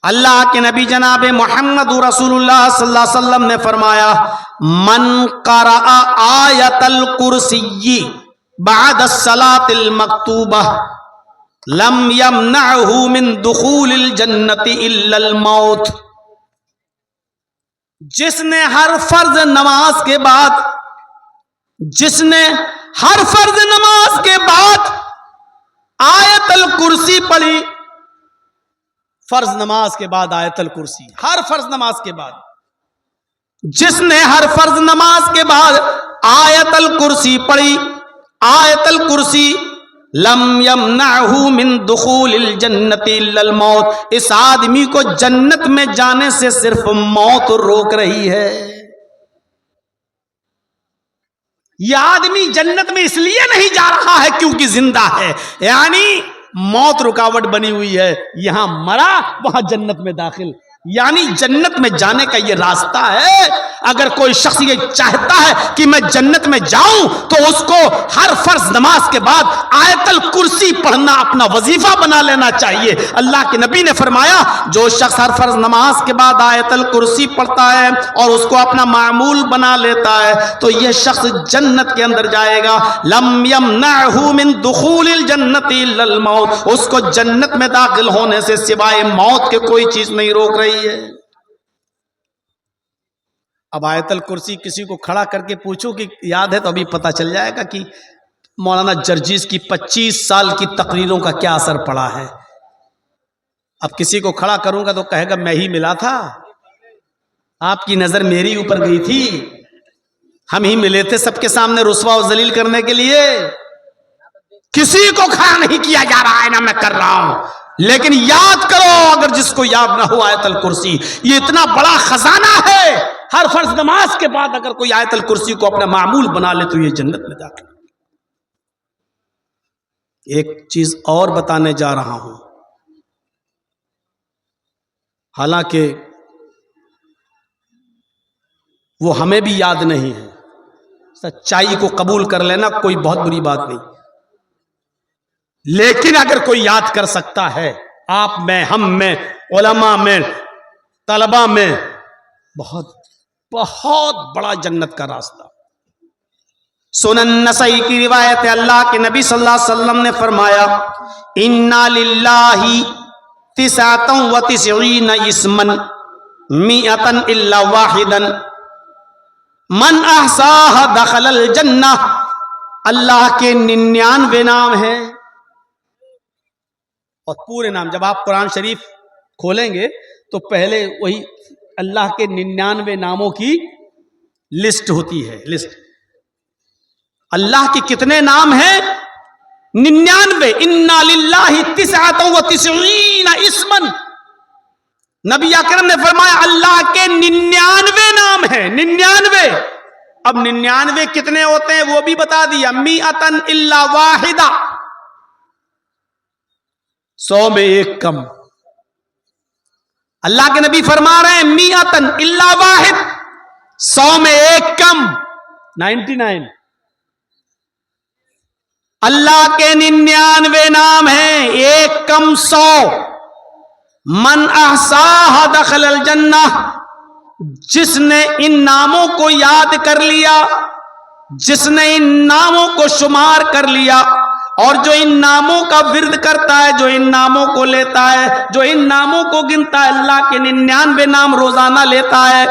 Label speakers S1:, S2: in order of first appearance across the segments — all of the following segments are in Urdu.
S1: اللہ کے نبی جناب محمد رسول اللہ صلی اللہ علیہ وسلم نے فرمایا من قرأ آیت الکرسی بعد الصلاۃ المکتوبہ لم یمنعہ من دخول الجنت الا الموت. جس نے ہر فرض نماز کے بعد آیت الکرسی پڑھی، فرض نماز کے بعد آیت الکرسی، ہر فرض نماز کے بعد جس نے ہر فرض نماز کے بعد آیت الکرسی پڑھی، آیت الکرسی، لم یمنعہ من دخول الجنت الا الموت، اس آدمی کو جنت میں جانے سے صرف موت روک رہی ہے. یہ آدمی جنت میں اس لیے نہیں جا رہا ہے کیونکہ زندہ ہے، یعنی موت رکاوٹ بنی ہوئی ہے، یہاں مرا وہاں جنت میں داخل، یعنی جنت میں جانے کا یہ راستہ ہے. اگر کوئی شخص یہ چاہتا ہے کہ میں جنت میں جاؤں تو اس کو ہر فرض نماز کے بعد آیت الکرسی پڑھنا اپنا وظیفہ بنا لینا چاہیے. اللہ کے نبی نے فرمایا جو شخص ہر فرض نماز کے بعد آیت الکرسی پڑھتا ہے اور اس کو اپنا معمول بنا لیتا ہے تو یہ شخص جنت کے اندر جائے گا. لم یمنعہ من دخول الجنت الا الموت، اس کو جنت میں داخل ہونے سے سوائے موت کے کوئی چیز نہیں روک رہی ہے. اب آیت الکرسی کسی کو کھڑا کر کے پوچھو کہ یاد ہے تو ابھی پتہ چل جائے گا کہ مولانا جرجیز کی 25 سال کی تقریروں کا کیا اثر پڑا ہے. اب کسی کو کھڑا کروں گا تو کہے گا میں ہی ملا تھا، آپ کی نظر میری اوپر گئی تھی، ہم ہی ملے تھے سب کے سامنے رسوا و ذلیل کرنے کے لیے. کسی کو کھڑا نہیں کیا جا رہا ہے، نہ میں کر رہا ہوں، لیکن یاد کرو اگر جس کو یاد نہ ہو آیت الکرسی، یہ اتنا بڑا خزانہ ہے. ہر فرض نماز کے بعد اگر کوئی آیت الکرسی کو اپنا معمول بنا لے تو یہ جنت میں داخل. ایک چیز اور بتانے جا رہا ہوں، حالانکہ وہ ہمیں بھی یاد نہیں ہے، سچائی کو قبول کر لینا کوئی بہت بری بات نہیں، لیکن اگر کوئی یاد کر سکتا ہے، آپ میں، ہم میں، علماء میں، طلباء میں، بہت بہت بڑا جنت کا راستہ. سنن نسائی کی روایت ہے، اللہ کے نبی صلی اللہ علیہ وسلم نے فرمایا اِنَّا لِلَّهِ 99 اسما 100 الا واحدا من احصاها دخل الجنہ. اللہ کے 99 نام ہیں، اور پورے نام جب آپ قرآن شریف کھولیں گے تو پہلے وہی اللہ کے 99 ناموں کی لسٹ ہوتی ہے. لسٹ اللہ کے کتنے نام ہیں؟ 99. اِنَّا لِلَّهِ 99 اسما. نبی اکرم نے فرمایا اللہ کے 99 نام ہیں. 99. اب 99 کتنے ہوتے ہیں وہ بھی بتا دیا، 100 الا واحدہ، 100 میں ایک کم. اللہ کے نبی فرما رہے ہیں 100 الا واحد، 100 میں ایک کم، 99. اللہ کے 99 نام ہیں، ایک کم 100. من احصاها دخل الجنہ، جس نے ان ناموں کو یاد کر لیا، جس نے ان ناموں کو شمار کر لیا، اور جو ان ناموں کا ورد کرتا ہے، جو ان ناموں کو لیتا ہے، جو ان ناموں کو گنتا ہے، اللہ کے 99 نام روزانہ لیتا ہے،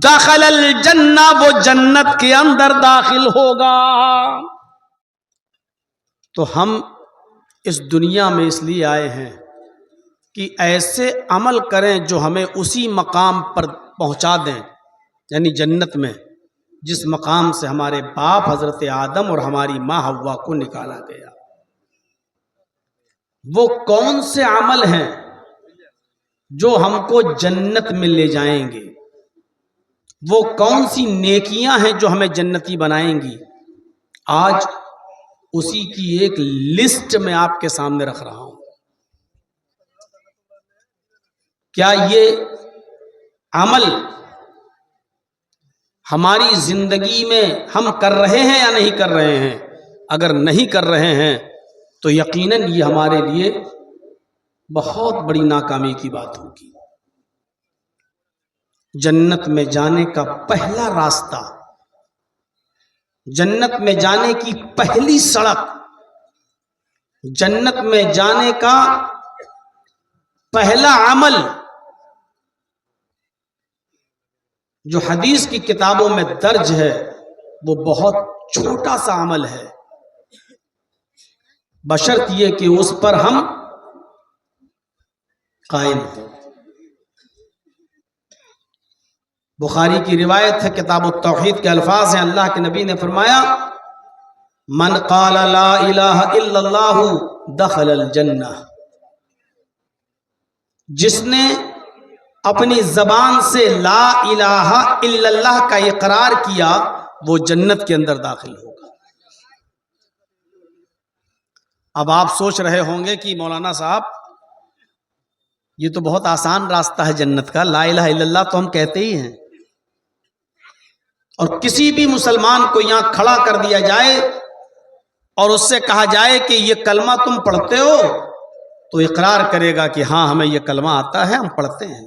S1: دخل الجنہ، وہ جنت کے اندر داخل ہوگا. تو ہم اس دنیا میں اس لیے آئے ہیں کہ ایسے عمل کریں جو ہمیں اسی مقام پر پہنچا دیں، یعنی جنت میں، جس مقام سے ہمارے باپ حضرت آدم اور ہماری ماں حوا کو نکالا گیا. وہ کون سے عمل ہیں جو ہم کو جنت میں لے جائیں گے؟ وہ کون سی نیکیاں ہیں جو ہمیں جنتی بنائیں گی؟ آج اسی کی ایک لسٹ میں آپ کے سامنے رکھ رہا ہوں. کیا یہ عمل ہماری زندگی میں ہم کر رہے ہیں یا نہیں کر رہے ہیں؟ اگر نہیں کر رہے ہیں تو یقیناً یہ ہمارے لیے بہت بڑی ناکامی کی بات ہوگی۔ جنت میں جانے کا پہلا راستہ، جنت میں جانے کی پہلی سڑک، جنت میں جانے کا پہلا عمل جو حدیث کی کتابوں میں درج ہے وہ بہت چھوٹا سا عمل ہے، بشرط یہ کہ اس پر ہم قائم ہوں۔ بخاری کی روایت ہے، کتاب التوحید کے الفاظ ہیں، اللہ کے نبی نے فرمایا من قال لا الہ الا اللہ دخل الجنہ، جس نے اپنی زبان سے لا الہ الا اللہ کا اقرار کیا وہ جنت کے اندر داخل ہوگا۔ اب آپ سوچ رہے ہوں گے کہ مولانا صاحب یہ تو بہت آسان راستہ ہے جنت کا، لا الہ الا اللہ تو ہم کہتے ہی ہیں، اور کسی بھی مسلمان کو یہاں کھڑا کر دیا جائے اور اس سے کہا جائے کہ یہ کلمہ تم پڑھتے ہو تو اقرار کرے گا کہ ہاں ہمیں یہ کلمہ آتا ہے، ہم پڑھتے ہیں،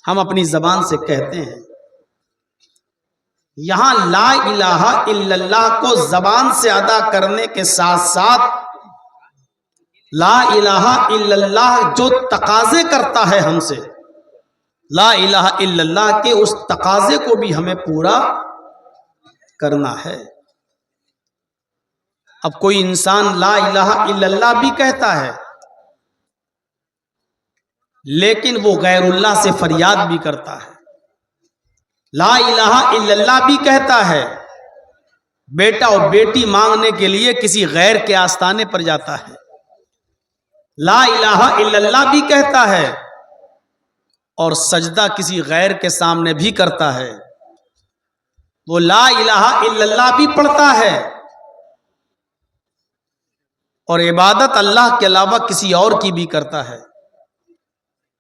S1: ہم اپنی زبان سے کہتے ہیں۔ یہاں لا الہ الا اللہ کو زبان سے ادا کرنے کے ساتھ ساتھ لا الہ الا اللہ جو تقاضے کرتا ہے ہم سے، لا الہ الا اللہ کے اس تقاضے کو بھی ہمیں پورا کرنا ہے۔ اب کوئی انسان لا الہ الا اللہ بھی کہتا ہے لیکن وہ غیر اللہ سے فریاد بھی کرتا ہے، لا الہ الا اللہ بھی کہتا ہے، بیٹا اور بیٹی مانگنے کے لیے کسی غیر کے آستانے پر جاتا ہے، لا الہ الا اللہ بھی کہتا ہے اور سجدہ کسی غیر کے سامنے بھی کرتا ہے، وہ لا الہ الا اللہ بھی پڑھتا ہے اور عبادت اللہ کے علاوہ کسی اور کی بھی کرتا ہے،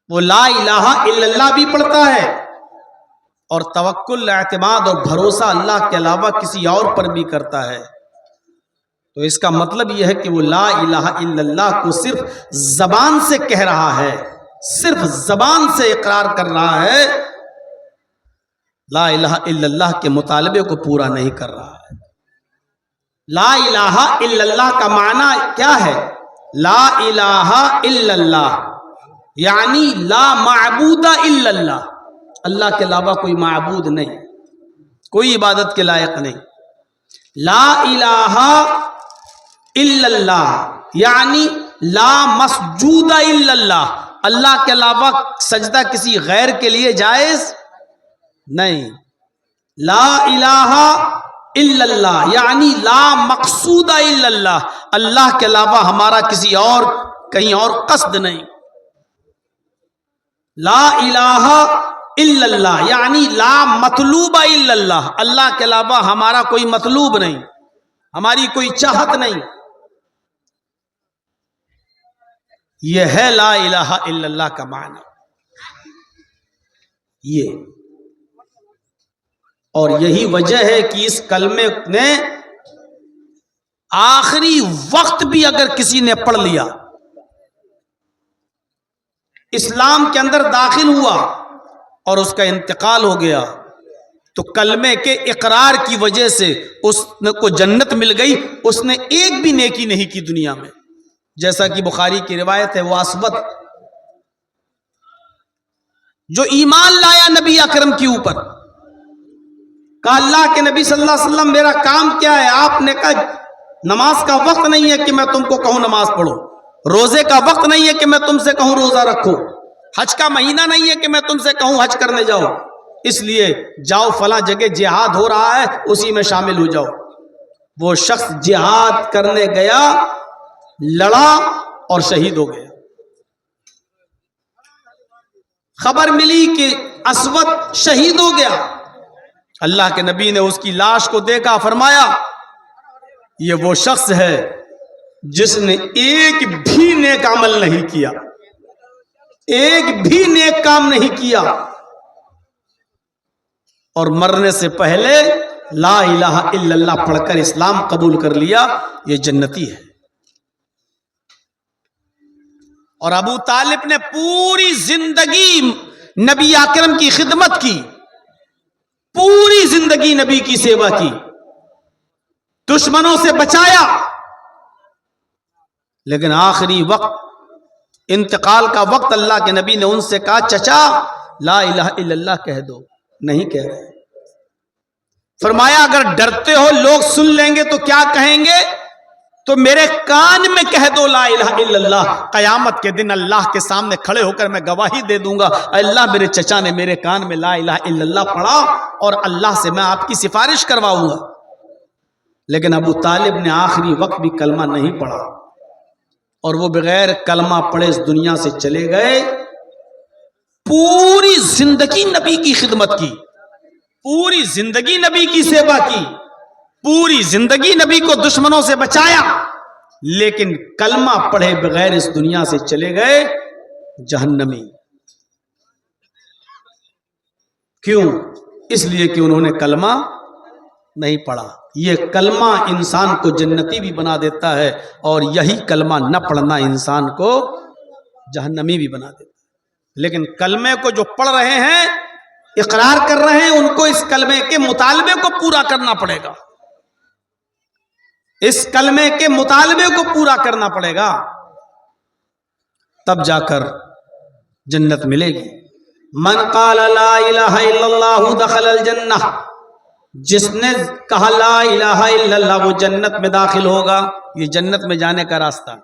S1: وہ لا الہ الا اللہ بھی پڑھتا ہے اور توکل، اعتماد اور بھروسہ اللہ کے علاوہ کسی اور پر بھی کرتا ہے۔ تو اس کا مطلب یہ ہے کہ وہ لا الہ الا اللہ کو صرف زبان سے کہہ رہا ہے، صرف زبان سے اقرار کر رہا ہے، لا الہ الا اللہ کے مطالبے کو پورا نہیں کر رہا ہے۔ لا الہ الا اللہ کا معنی کیا ہے؟ لا الہ الا اللہ یعنی لا معبود الا اللہ، اللہ کے علاوہ کوئی معبود نہیں، کوئی عبادت کے لائق نہیں۔ لا الہ الا اللہ یعنی لا مسجود الا اللہ، اللہ کے علاوہ سجدہ کسی غیر کے لیے جائز نہیں۔ لا الہ الا اللہ یعنی لا مقصود الا اللہ، اللہ کے علاوہ ہمارا کسی اور کہیں اور قصد نہیں۔ لا الہ الا اللہ یعنی لا مطلوب الا اللہ، اللہ کے علاوہ ہمارا کوئی مطلوب نہیں، ہماری کوئی چاہت نہیں۔ یہ ہے لا الہ الا اللہ کا معنی، یہ اور یہی وجہ ہے کہ اس کلمے نے آخری وقت بھی اگر کسی نے پڑھ لیا، اسلام کے اندر داخل ہوا اور اس کا انتقال ہو گیا، تو کلمے کے اقرار کی وجہ سے اس کو جنت مل گئی، اس نے ایک بھی نیکی نہیں کی دنیا میں۔ جیسا کہ بخاری کی روایت ہے، وہ اسود جو ایمان لایا نبی اکرم کے اوپر، کہا اللہ کے نبی صلی اللہ علیہ وسلم میرا کام کیا ہے؟ آپ نے کہا نماز کا وقت نہیں ہے کہ میں تم کو کہوں نماز پڑھو، روزے کا وقت نہیں ہے کہ میں تم سے کہوں روزہ رکھو، حج کا مہینہ نہیں ہے کہ میں تم سے کہوں حج کرنے جاؤ، اس لیے جاؤ فلاں جگہ جہاد ہو رہا ہے اسی میں شامل ہو جاؤ۔ وہ شخص جہاد کرنے گیا، لڑا اور شہید ہو گیا۔ خبر ملی کہ اسود شہید ہو گیا، اللہ کے نبی نے اس کی لاش کو دیکھا، فرمایا یہ وہ شخص ہے جس نے ایک بھی نیک عمل نہیں کیا، ایک بھی نیک کام نہیں کیا، اور مرنے سے پہلے لا الہ الا اللہ پڑھ کر اسلام قبول کر لیا، یہ جنتی ہے۔ اور ابو طالب نے پوری زندگی نبی اکرم کی خدمت کی، پوری زندگی نبی کی سیوا کی، دشمنوں سے بچایا، لیکن آخری وقت انتقال کا وقت اللہ کے نبی نے ان سے کہا چچا لا الہ الا اللہ کہہ دو، نہیں کہہ رہے۔ فرمایا اگر ڈرتے ہو لوگ سن لیں گے تو کیا کہیں گے، تو میرے کان میں کہہ دو لا الہ الا اللہ، قیامت کے دن اللہ کے سامنے کھڑے ہو کر میں گواہی دے دوں گا اللہ میرے چچا نے میرے کان میں لا الہ الا اللہ پڑھا اور اللہ سے میں آپ کی سفارش کرواؤں گا۔ لیکن ابو طالب نے آخری وقت بھی کلمہ نہیں پڑھا اور وہ بغیر کلمہ پڑھے اس دنیا سے چلے گئے۔ پوری زندگی نبی کی خدمت کی، پوری زندگی نبی کی سیوا کی، پوری زندگی نبی کو دشمنوں سے بچایا، لیکن کلمہ پڑھے بغیر اس دنیا سے چلے گئے جہنمی۔ کیوں؟ اس لیے کہ انہوں نے کلمہ نہیں پڑھا۔ یہ کلمہ انسان کو جنتی بھی بنا دیتا ہے اور یہی کلمہ نہ پڑھنا انسان کو جہنمی بھی بنا دیتا ہے۔ لیکن کلمے کو جو پڑھ رہے ہیں، اقرار کر رہے ہیں، ان کو اس کلمے کے مطالبے کو پورا کرنا پڑے گا، اس کلمے کے مطالبے کو پورا کرنا پڑے گا، تب جا کر جنت ملے گی۔ من قال لا الہ الا اللہ دخل الجنہ، جس نے کہا لا الہ الا اللہ وہ جنت میں داخل ہوگا۔ یہ جنت میں جانے کا راستہ۔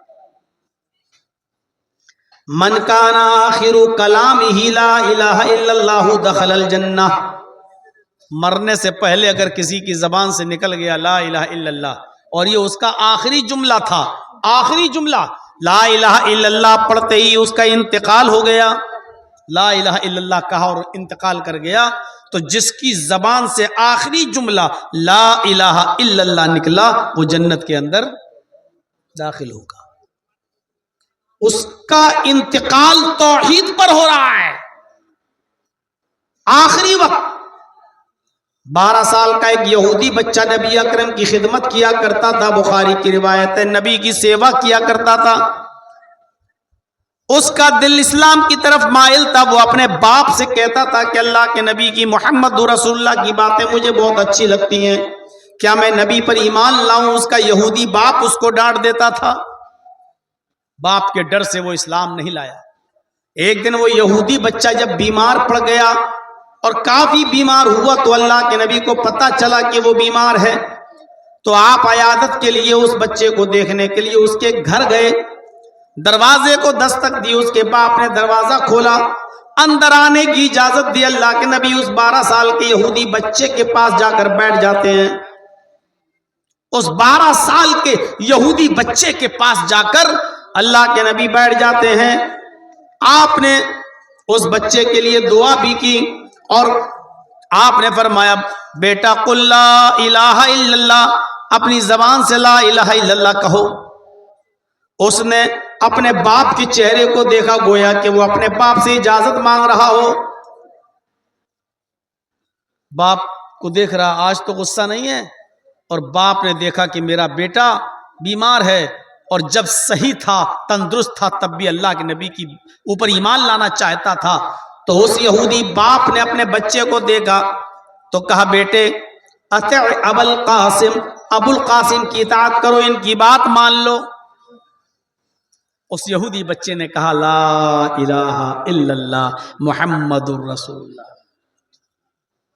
S1: من کان آخر کلامہ لا الہ الا اللہ دخل الجنہ، مرنے سے پہلے اگر کسی کی زبان سے نکل گیا لا الہ الا اللہ اور یہ اس کا آخری جملہ تھا، آخری جملہ لا الہ الا اللہ پڑھتے ہی اس کا انتقال ہو گیا، لا الہ الا اللہ کہا اور انتقال کر گیا، تو جس کی زبان سے آخری جملہ لا الہ الا اللہ نکلا وہ جنت کے اندر داخل ہوگا۔ اس کا انتقال توحید پر ہو رہا ہے۔ آخری وقت 12 سال کا ایک یہودی بچہ نبی اکرم کی خدمت کیا کرتا تھا، بخاری کی روایت ہے، نبی کی سیوا کیا کرتا تھا، اس کا دل اسلام کی طرف مائل تھا۔ وہ اپنے باپ سے کہتا تھا کہ اللہ کے نبی کی، محمد رسول اللہ کی باتیں مجھے بہت اچھی لگتی ہیں، کیا میں نبی پر ایمان لاؤں؟ اس کا یہودی باپ اس کو ڈانٹ دیتا تھا، باپ کے ڈر سے وہ اسلام نہیں لایا۔ ایک دن وہ یہودی بچہ جب بیمار پڑ گیا اور کافی بیمار ہوا تو اللہ کے نبی کو پتا چلا کہ وہ بیمار ہے، تو آپ عیادت کے لیے اس بچے کو دیکھنے کے لیے اس کے گھر گئے، دروازے کو دستک دی، اس کے باپ نے دروازہ کھولا، اندر آنے کی اجازت دی۔ اللہ کے نبی اس 12 سال کے یہودی بچے کے پاس جا کر بیٹھ جاتے ہیں، اس 12 سال کے یہودی بچے کے پاس جا کر اللہ کے نبی بیٹھ جاتے ہیں۔ آپ نے اس بچے کے لیے دعا بھی کی اور آپ نے فرمایا بیٹا قل لا الہ الا اللہ، اپنی زبان سے لا الہ الا اللہ کہو۔ اس نے اپنے باپ کے چہرے کو دیکھا، گویا کہ وہ اپنے باپ سے اجازت مانگ رہا ہو۔ باپ کو دیکھ رہا، آج تو غصہ نہیں ہے، اور باپ نے دیکھا کہ میرا بیٹا بیمار ہے اور جب صحیح تھا، تندرست تھا، تب بھی اللہ کے نبی کی اوپر ایمان لانا چاہتا تھا۔ تو اس یہودی باپ نے اپنے بچے کو دیکھا تو کہا بیٹے اطع ابا القاسم، ابو القاسم کی اطاعت کرو، ان کی بات مان لو۔ اس یہودی بچے نے کہا لا الہ الا اللہ محمد الرسول اللہ،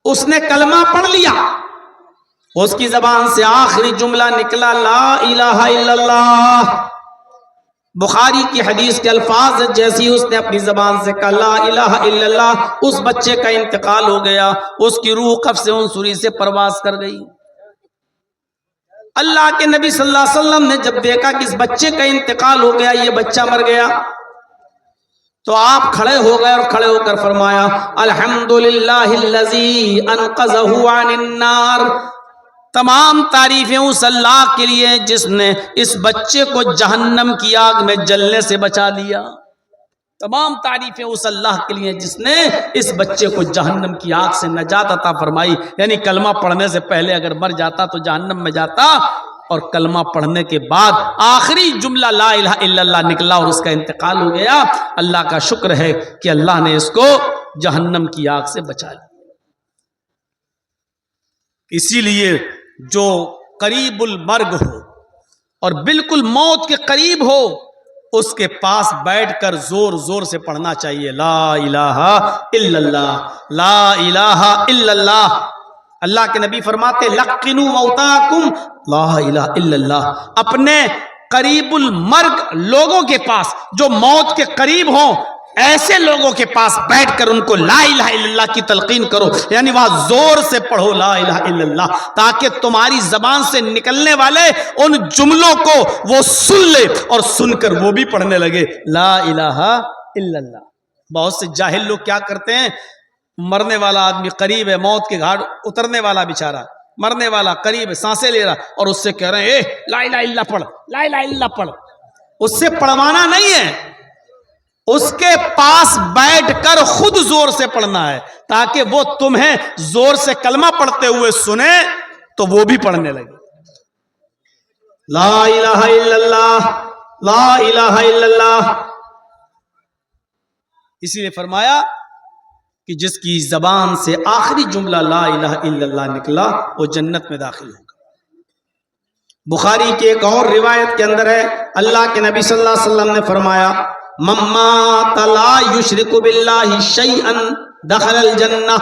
S1: اس نے کلمہ پڑھ لیا، اس کی زبان سے آخری جملہ نکلا لا الہ الا اللہ۔ بخاری کی حدیث کے الفاظ جیسی اس نے اپنی زبان سے کہا لا الہ الا اللہ، اس بچے کا انتقال ہو گیا، اس کی روح قبض عنصری سے پرواز کر گئی۔ اللہ کے نبی صلی اللہ علیہ وسلم نے جب دیکھا کہ اس بچے کا انتقال ہو گیا، یہ بچہ مر گیا، تو آپ کھڑے ہو گئے اور کھڑے ہو کر فرمایا الحمدللہ الذی انقذہ عن النار، تمام تعریفیں اس اللہ کے لیے جس نے اس بچے کو جہنم کی آگ میں جلنے سے بچا لیا۔ تمام تعریفیں اس اللہ کے لیے جس نے اس بچے کو جہنم کی آگ سے نجات عطا فرمائی۔ یعنی کلمہ پڑھنے سے پہلے اگر مر جاتا تو جہنم میں جاتا، اور کلمہ پڑھنے کے بعد آخری جملہ لا الہ الا اللہ نکلا اور اس کا انتقال ہو گیا، اللہ کا شکر ہے کہ اللہ نے اس کو جہنم کی آگ سے بچا لیا۔ اسی لیے جو قریب المرگ ہو اور بالکل موت کے قریب ہو، اس کے پاس بیٹھ کر زور زور سے پڑھنا چاہیے، لا الہ الا اللہ، لا الہ الا اللہ۔ اللہ کے نبی فرماتے لقنوا موتاکم لا الہ الا اللہ، اپنے قریب المرگ لوگوں کے پاس جو موت کے قریب ہوں، ایسے لوگوں کے پاس بیٹھ کر ان کو لا الہ الا اللہ کی تلقین کرو، یعنی وہاں زور سے پڑھو لا الہ الا اللہ، تاکہ تمہاری زبان سے نکلنے والے ان جملوں کو وہ سن لے اور سن کر وہ بھی پڑھنے لگے لا الہ الا اللہ۔ بہت سے جاہل لوگ کیا کرتے ہیں، مرنے والا آدمی قریب ہے، موت کے گھاٹ اترنے والا بیچارہ مرنے والا قریب ہے، سانسیں لے رہا، اور اس سے کہہ رہے ہیں اے لا الہ الا اللہ پڑھ، لا الہ الا اللہ پڑھ۔ اس سے پڑھوانا نہیں ہے، اس کے پاس بیٹھ کر خود زور سے پڑھنا ہے، تاکہ وہ تمہیں زور سے کلمہ پڑھتے ہوئے سنے تو وہ بھی پڑھنے لگے لا الہ الا اللہ، لا الہ الا اللہ۔ اسی نے فرمایا کہ جس کی زبان سے آخری جملہ لا الہ الا اللہ نکلا وہ جنت میں داخل ہوگا۔ بخاری کے ایک اور روایت کے اندر ہے، اللہ کے نبی صلی اللہ علیہ وسلم نے فرمایا من مات لا یشرک باللہ شیئا دخل الجنہ،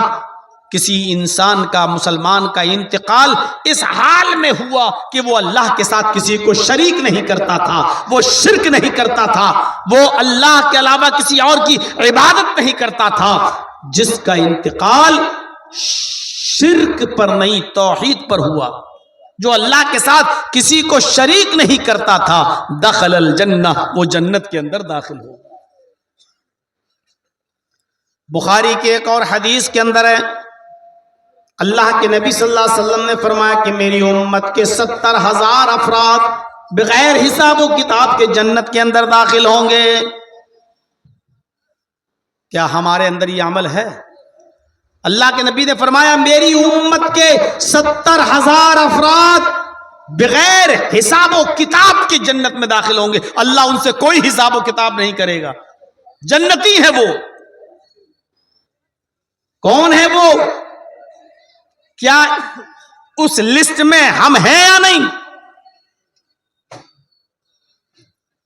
S1: کسی انسان کا، مسلمان کا انتقال اس حال میں ہوا کہ وہ اللہ کے ساتھ کسی کو شریک نہیں کرتا تھا، وہ شرک نہیں کرتا تھا، وہ اللہ کے علاوہ کسی اور کی عبادت نہیں کرتا تھا، جس کا انتقال شرک پر نہیں توحید پر ہوا، جو اللہ کے ساتھ کسی کو شریک نہیں کرتا تھا، دخل الجنہ، وہ جنت کے اندر داخل ہو۔ بخاری کے ایک اور حدیث کے اندر ہے، اللہ کے نبی صلی اللہ علیہ وسلم نے فرمایا کہ میری امت کے 70,000 افراد بغیر حساب و کتاب کے جنت کے اندر داخل ہوں گے۔ کیا ہمارے اندر یہ عمل ہے؟ اللہ کے نبی نے فرمایا میری امت کے 70,000 افراد بغیر حساب و کتاب کے جنت میں داخل ہوں گے، اللہ ان سے کوئی حساب و کتاب نہیں کرے گا، جنتی ہے وہ۔ کون ہے وہ؟ کیا اس لسٹ میں ہم ہیں یا نہیں؟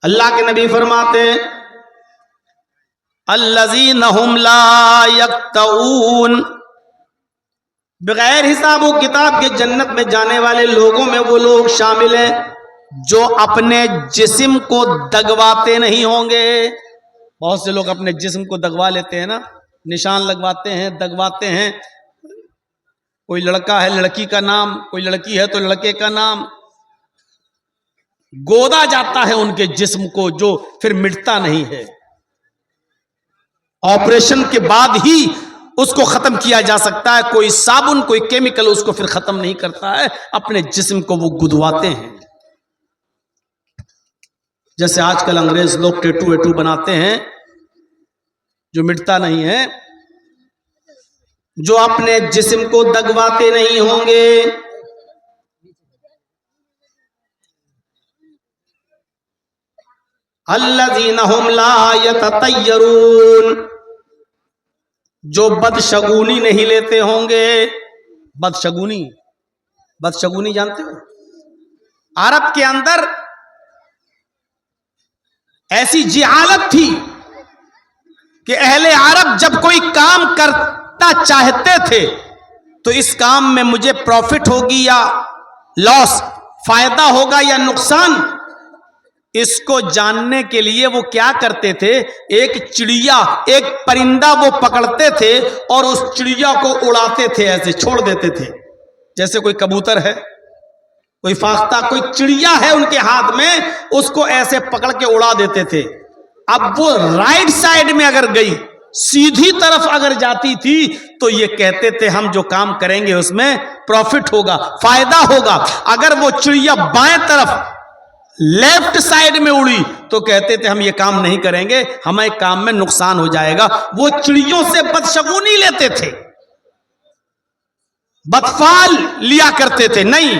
S1: اللہ کے نبی فرماتے ہیں الذین ہم لا یکتؤون، بغیر حساب و کتاب کے جنت میں جانے والے لوگوں میں وہ لوگ شامل ہیں جو اپنے جسم کو دگواتے نہیں ہوں گے۔ بہت سے لوگ اپنے جسم کو دگوا لیتے ہیں نا، نشان لگواتے ہیں، دگواتے ہیں، کوئی لڑکا ہے لڑکی کا نام، کوئی لڑکی ہے تو لڑکے کا نام، گودا جاتا ہے ان کے جسم کو جو پھر مٹتا نہیں ہے، آپریشن کے بعد ہی اس کو ختم کیا جا سکتا ہے، کوئی صابن کوئی کیمیکل اس کو پھر ختم نہیں کرتا ہے، اپنے جسم کو وہ گدواتے ہیں۔ جیسے آج کل انگریز لوگ ٹیٹو ویٹو بناتے ہیں جو مٹتا نہیں ہے، جو اپنے جسم کو دگواتے نہیں ہوں گے۔ الذین ہم لا یتطیرون، جو بدشگونی نہیں لیتے ہوں گے۔ بدشگونی، بدشگونی جانتے ہو؟ عرب کے اندر ایسی جہالت تھی کہ اہل عرب جب کوئی کام کرتا چاہتے تھے تو اس کام میں مجھے پروفٹ ہوگی یا لاس، فائدہ ہوگا یا نقصان، اس کو جاننے کے لیے وہ کیا کرتے تھے، ایک چڑیا، ایک پرندہ وہ پکڑتے تھے اور اس چڑیا کو اڑاتے تھے، ایسے چھوڑ دیتے تھے، جیسے کوئی کبوتر ہے، کوئی فاختہ، کوئی چڑیا ہے ان کے ہاتھ میں، اس کو ایسے پکڑ کے اڑا دیتے تھے۔ اب وہ رائٹ سائڈ میں اگر گئی، سیدھی طرف اگر جاتی تھی تو یہ کہتے تھے ہم جو کام کریں گے اس میں پروفٹ ہوگا، فائدہ ہوگا۔ اگر وہ چڑیا بائیں طرف لیفٹ سائڈ میں اڑی تو کہتے تھے ہم یہ کام نہیں کریں گے، ہمیں کام میں نقصان ہو جائے گا۔ وہ چڑیوں سے بدشگونی لیتے تھے، بدفعل لیا کرتے تھے، نہیں،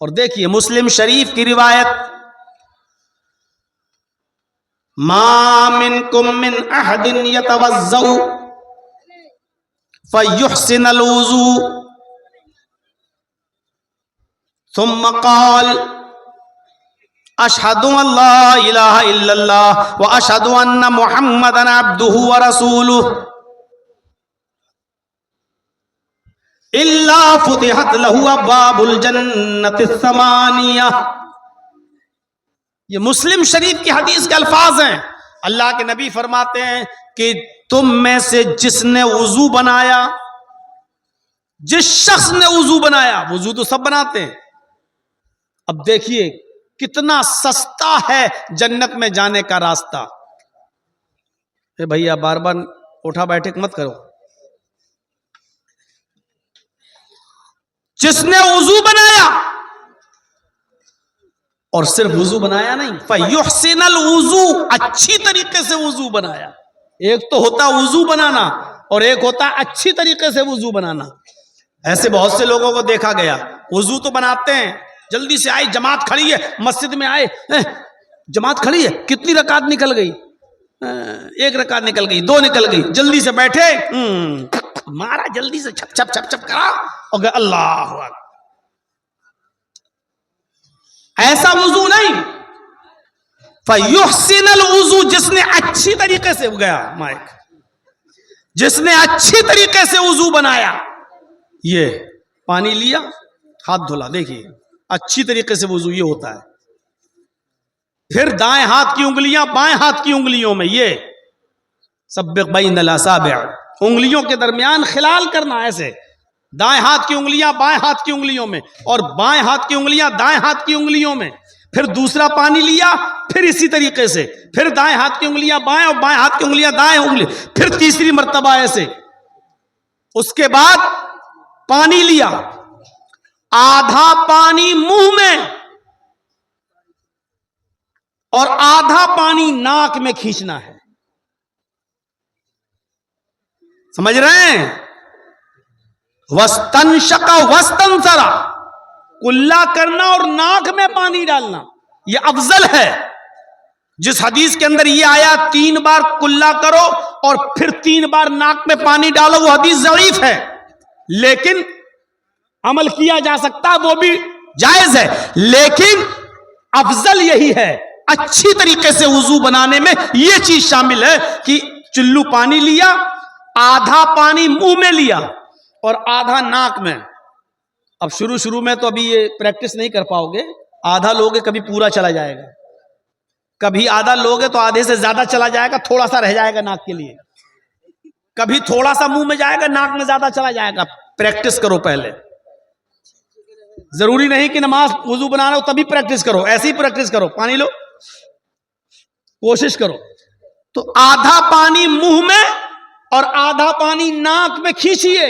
S1: اور دیکھیے مسلم شریف کی روایت، ما منکم من احد یتوضؤ فیحسن الوضوء ثم قال اشہد ان لا الہ الا اللہ واشہد ان محمدا عبدہ ورسولہ الا فتحت لہ ابواب الجنۃ الثمانیہ. یہ مسلم شریف کی حدیث کے الفاظ ہیں. اللہ کے نبی فرماتے ہیں کہ تم میں سے جس نے وضو بنایا، جس شخص نے وضو بنایا، وضو تو سب بناتے ہیں، اب دیکھیے کتنا سستا ہے جنت میں جانے کا راستہ. اے بھیا بار بار اٹھا بیٹھے مت کرو. جس نے وضو بنایا، اور صرف وضو بنایا نہیں، فَيُحْسِنَ الْوُضُوء، اچھی طریقے سے وضو بنایا. ایک تو ہوتا وضو بنانا اور ایک ہوتا اچھی طریقے سے وضو بنانا. ایسے بہت سے لوگوں کو دیکھا گیا وضو تو بناتے ہیں، جلدی سے آئے، جماعت کھڑی ہے، مسجد میں آئے، جماعت کھڑی ہے، کتنی رکعت نکل گئی؟ 1 رکعت نکل گئی، 2 نکل گئی، جلدی سے بیٹھے، مارا جلدی سے، چھپ چھپ چھپ چھپ کرا اور گیا. اللہ اکبر. ایسا وضو نہیں. فَيُحْسِنَ الْوُضُوء، جس نے اچھی طریقے سے گیا، مائک جس نے اچھی طریقے سے وضو بنایا، یہ پانی لیا، ہاتھ دھولا. دیکھیے اچھی طریقے سے وضو یہ ہوتا ہے. پھر دائیں ہاتھ کی انگلیاں بائیں ہاتھ کی انگلیوں میں، یہ سبق بین الاصابع، انگلیوں کے درمیان خلال کرنا، ایسے دائیں ہاتھ کی انگلیاں بائیں ہاتھ کی انگلیوں میں اور بائیں ہاتھ کی انگلیاں دائیں ہاتھ کی انگلیوں میں. پھر دوسرا پانی لیا، پھر اسی طریقے سے، پھر دائیں ہاتھ کی انگلیاں بائیں اور بائیں ہاتھ کی انگلیاں دائیں انگلی، پھر تیسری مرتبہ ایسے. اس کے بعد پانی لیا، آدھا پانی منہ میں اور آدھا پانی ناک میں کھینچنا ہے. سمجھ رہے ہیں؟ وَاسْتَنْشَقَ وَاسْتَنْثَرَ، کلا کرنا اور ناک میں پانی ڈالنا، یہ افضل ہے. جس حدیث کے اندر یہ آیا 3 بار کلا کرو اور پھر 3 بار ناک میں پانی ڈالو، وہ حدیث ضعیف ہے، لیکن عمل کیا جا سکتا، وہ بھی جائز ہے. لیکن افضل یہی ہے، اچھی طریقے سے وضو بنانے میں یہ چیز شامل ہے کہ چلو پانی لیا، آدھا پانی منہ میں لیا اور آدھا ناک میں. اب شروع میں تو ابھی یہ پریکٹس نہیں کر پاؤ گے، آدھا لوگے کبھی پورا چلا جائے گا، کبھی آدھا لوگے تو آدھے سے زیادہ چلا جائے گا، تھوڑا سا رہ جائے گا ناک کے لیے، کبھی تھوڑا سا منہ میں جائے گا، ناک میں زیادہ چلا جائے گا. پریکٹس کرو پہلے. ضروری نہیں کہ نماز وضو بنانا ہو تبھی پریکٹس کرو، ایسے ہی پریکٹس کرو. پانی لو، کوشش کرو. تو آدھا پانی منہ میں اور آدھا پانی ناک میں کھینچیے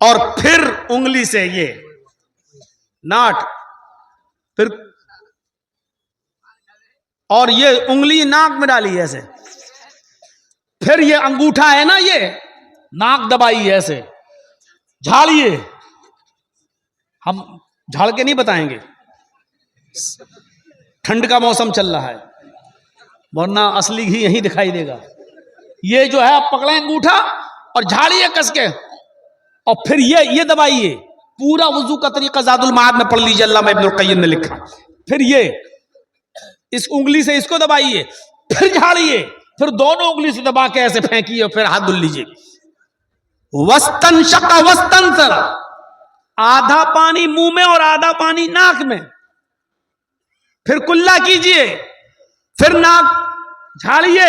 S1: اور پھر انگلی سے یہ ناٹ، پھر اور یہ انگلی ناک میں ڈالی ایسے، پھر یہ انگوٹھا ہے نا، یہ ناک دبائی ایسے، جھاڑیے. ہم جھاڑ کے نہیں بتائیں گے، ٹھنڈ کا موسم چل رہا ہے، ورنہ اصلی گھی یہیں دکھائی دے گا. یہ جو ہے آپ پکڑیں انگوٹھا اور جھاڑیے کس کے، اور پھر یہ دبائیے. پورا وضو کا طریقہ زاد المعاد میں پڑھ لیجیے، علامہ ابن القیم نے لکھا. پھر یہ اس انگلی سے اس کو دبائیے، پھر جھاڑیے، پھر دونوں انگلی سے دبا کے ایسے پھینکیے اور پھر ہاتھ دھل لیجیے. وَاسْتَنْشَقَ وَاسْتَنْثَرَ، آدھا پانی منہ میں اور آدھا پانی ناک میں، پھر کلا کیجئے، پھر ناک جھاڑیے.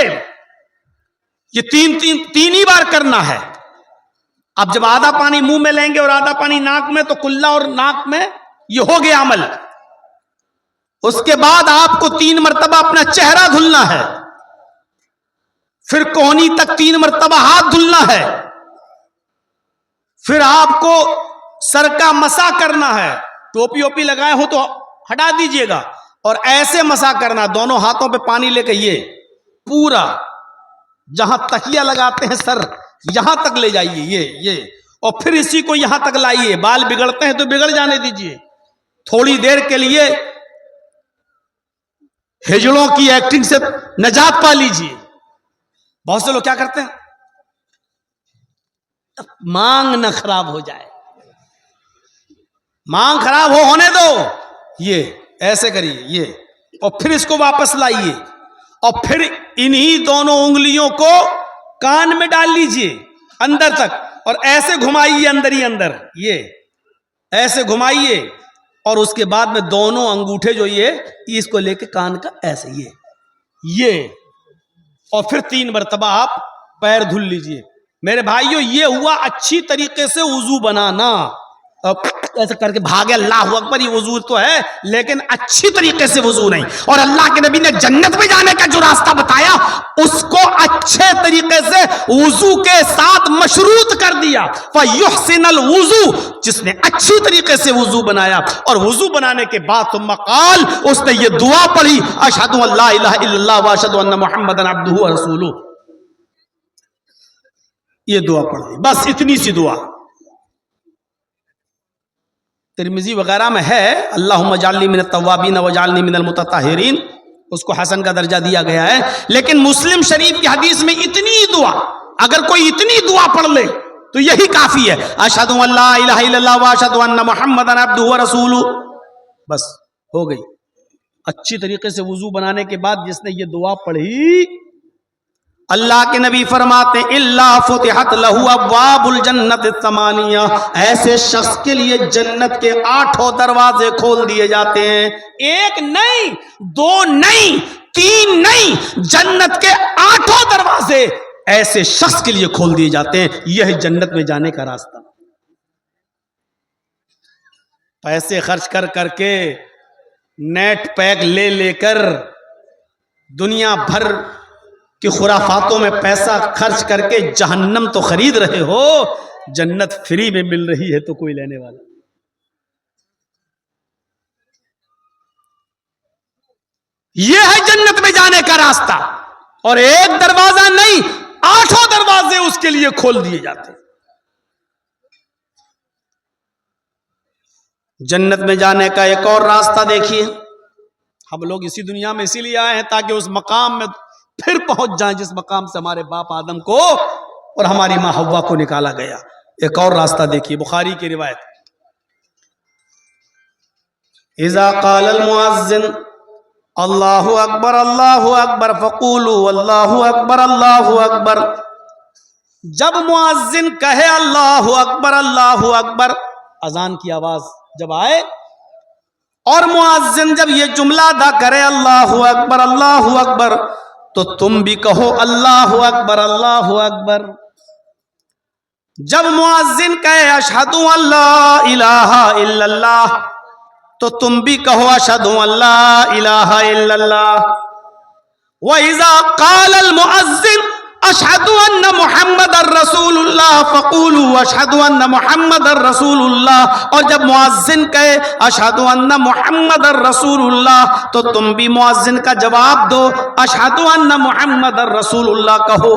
S1: یہ تین ہی بار کرنا ہے. اب جب آدھا پانی منہ میں لیں گے اور آدھا پانی ناک میں تو کلا اور ناک میں یہ ہو گیا عمل. اس کے بعد آپ کو 3 مرتبہ اپنا چہرہ دھلنا ہے، پھر کوہنی تک 3 مرتبہ ہاتھ دھلنا ہے، پھر آپ کو سر کا مسح کرنا ہے. ٹوپی اوپی لگائے ہو تو ہٹا دیجئے گا اور ایسے مسح کرنا، دونوں ہاتھوں پہ پانی لے کے یہ پورا جہاں تکیہ لگاتے ہیں سر یہاں تک لے جائیے، یہ اور پھر اسی کو یہاں تک لائیے. بال بگڑتے ہیں تو بگڑ جانے دیجیے, تھوڑی دیر کے لیے ہجڑوں کی ایکٹنگ سے نجات پا لیجیے. بہت سے لوگ کیا کرتے ہیں, مانگ نہ خراب ہو جائے, مانگ خراب ہونے دو, یہ ایسے کریے یہ, اور پھر اس کو واپس لائیے, اور پھر انہی دونوں انگلیوں کو کان میں ڈال لیجئے اندر تک, اور ایسے گھمائیے اندر ہی اندر, یہ ایسے گھمائیے, اور اس کے بعد میں دونوں انگوٹھے جو یہ اس کو لے کے کان کا ایسے یہ, اور پھر 3 مرتبہ آپ پیر دھل لیجئے. میرے بھائیو, یہ ہوا اچھی طریقے سے وضو بنانا. ایسے کر کے بھاگے اللہ اکبر, یہ وضو تو ہے لیکن اچھی طریقے سے وضو نہیں. اور اللہ کے نبی نے جنت میں جانے کا جو راستہ بتایا اس کو اچھے طریقے سے وضو کے ساتھ مشروط کر دیا. فَيُحْسِنَ الْوُضُوء, جس نے اچھی طریقے سے وضو بنایا, اور وضو بنانے کے بعد ثم قال, اس نے یہ دعا پڑھی, اشہد ان لا الہ الا اللہ واشہد ان محمدًا عبدہ ورسولہ. یہ دعا پڑھی, بس اتنی سی دعا. ترمذی وغیرہ میں ہے اللہم اجعلنی من التوابین واجعلنی من المتطہرین, اس کو حسن کا درجہ دیا گیا ہے. لیکن مسلم شریف کی حدیث میں اتنی دعا, اگر کوئی اتنی دعا پڑھ لے تو یہی کافی ہے, اشہد ان لا الہ الا اللہ واشہد ان محمدًا عبدہ ورسولہ, بس ہو گئی. اچھی طریقے سے وضو بنانے کے بعد جس نے یہ دعا پڑھی, اللہ کے نبی فرماتے الا فتحت لہ ابواب الجنت الثمانیہ, ایسے شخص کے لیے جنت کے 8 دروازے کھول دیے جاتے ہیں. 1 نہیں, 2 نہیں, 3 نہیں, جنت کے 8 دروازے ایسے شخص کے لیے کھول دیے جاتے ہیں. یہ ہے جنت میں جانے کا راستہ. پیسے خرچ کر کر کے, نیٹ پیک لے لے کر, دنیا بھر کہ خرافاتوں میں پیسہ خرچ کر کے جہنم تو خرید رہے ہو, جنت فری میں مل رہی ہے تو کوئی لینے والا. یہ ہے جنت میں جانے کا راستہ, اور 1 دروازہ نہیں 8 دروازے اس کے لیے کھول دیے جاتے ہیں. جنت میں جانے کا ایک اور راستہ دیکھیے. ہم لوگ اسی دنیا میں اسی لیے آئے ہیں تاکہ اس مقام میں پھر پہنچ جائیں جس مقام سے ہمارے باپ آدم کو اور ہماری ماں حوا کو نکالا گیا. ایک اور راستہ دیکھیے, بخاری کی روایت, اذا قال المؤذن اللہ اکبر فقولوا اللہ اکبر, جب مؤذن کہے اللہ اکبر, اذان کی آواز جب آئے اور مؤذن جب یہ جملہ ادا کرے اللہ اکبر, تو تم بھی کہو اللہ اکبر. جب مؤذن کہے اشہد ان لا الہ الا اللہ, تو تم بھی کہو اشہد ان لا الہ الا اللہ. وَإِذَا قَالَ الْمُؤَذِّنُ اشہد ان محمد الرسول اللہ فقولوا اشہد ان محمد الرسول اللہ, اور جب مؤذن کہے اشہد ان محمد الرسول اللہ تو تم بھی مؤذن کا جواب دو, اشہد ان محمد الرسول اللہ کہو.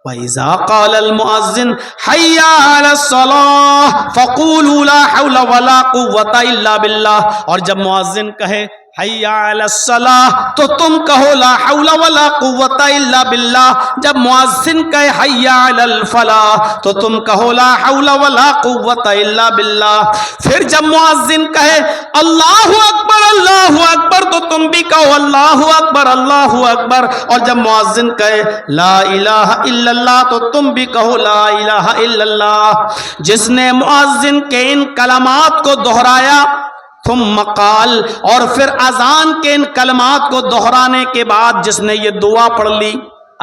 S1: وَإِذَا قَالَ الْمُؤَذِّنُ حَيَّ عَلَى الصَّلَاةِ فَقُولُوا لَا حَوْلَ وَلَا قُوَّةَ إِلَّا بِاللَّهِ, اور جب مؤذن کہے حی علی الصلاۃ تو تم کہو لا حول ولا قوت الا باللہ. جب مؤذن کہے حی علی الفلاح تو تم کہو لا حول ولا قوت الا باللہ. پھر جب مؤذن کہے اللہ اکبر تو تم بھی کہو اللہ اکبر, اور جب مؤذن کہے لا الہ الا اللہ تو تم بھی کہو لا الہ الا اللہ. جس نے مؤذن کے ان کلمات کو دہرایا ثم قال, اور پھر اذان کے ان کلمات کو دہرانے کے بعد جس نے یہ دعا پڑھ لی,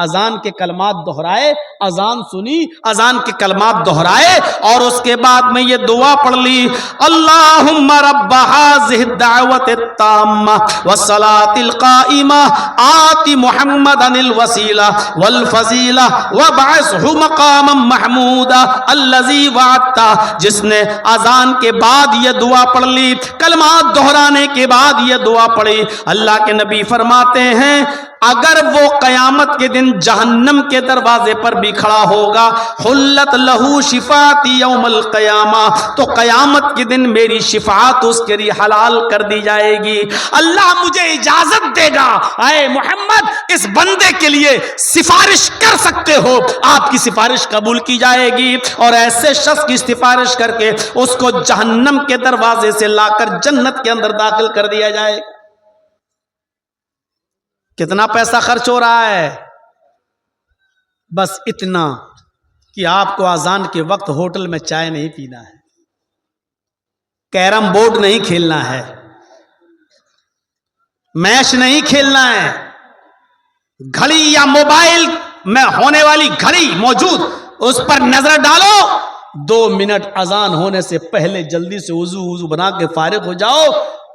S1: اذان کے کلمات دہرائے, اذان سنی, اذان کے کلمات دہرائے, اور اس کے بعد میں یہ دعا پڑھ لی اللہم رب هذه الدعوة التامة والصلاة القائمة آت محمدا الوسیلہ والفضیلہ وابعثه مقاما محمودا الذی وعدتہ. جس نے اذان کے بعد یہ دعا پڑھ لی, کلمات دہرانے کے بعد یہ دعا پڑھی, اللہ کے نبی فرماتے ہیں اگر وہ قیامت کے دن جہنم کے دروازے پر بھی کھڑا ہوگا، حلت لہو شفاعت یوم القیامہ، تو قیامت کے دن میری شفاعت اس کے لیے حلال کر دی جائے گی۔ اللہ مجھے اجازت دے گا، اے محمد اس بندے کے لیے سفارش کر سکتے ہو، آپ کی سفارش قبول کی جائے گی، اور ایسے شخص کی سفارش کر کے اس کو جہنم کے دروازے سے لا کر جنت کے اندر داخل کر دیا جائے گا۔ کتنا پیسہ خرچ ہو رہا ہے؟ بس اتنا کہ آپ کو اذان کے وقت ہوٹل میں چائے نہیں پینا ہے، کیرم بورڈ نہیں کھیلنا ہے، میچ نہیں کھیلنا ہے، گھڑی یا موبائل میں ہونے والی گھڑی موجود اس پر نظر ڈالو، 2 منٹ اذان ہونے سے پہلے جلدی سے وضو بنا کے فارغ ہو جاؤ،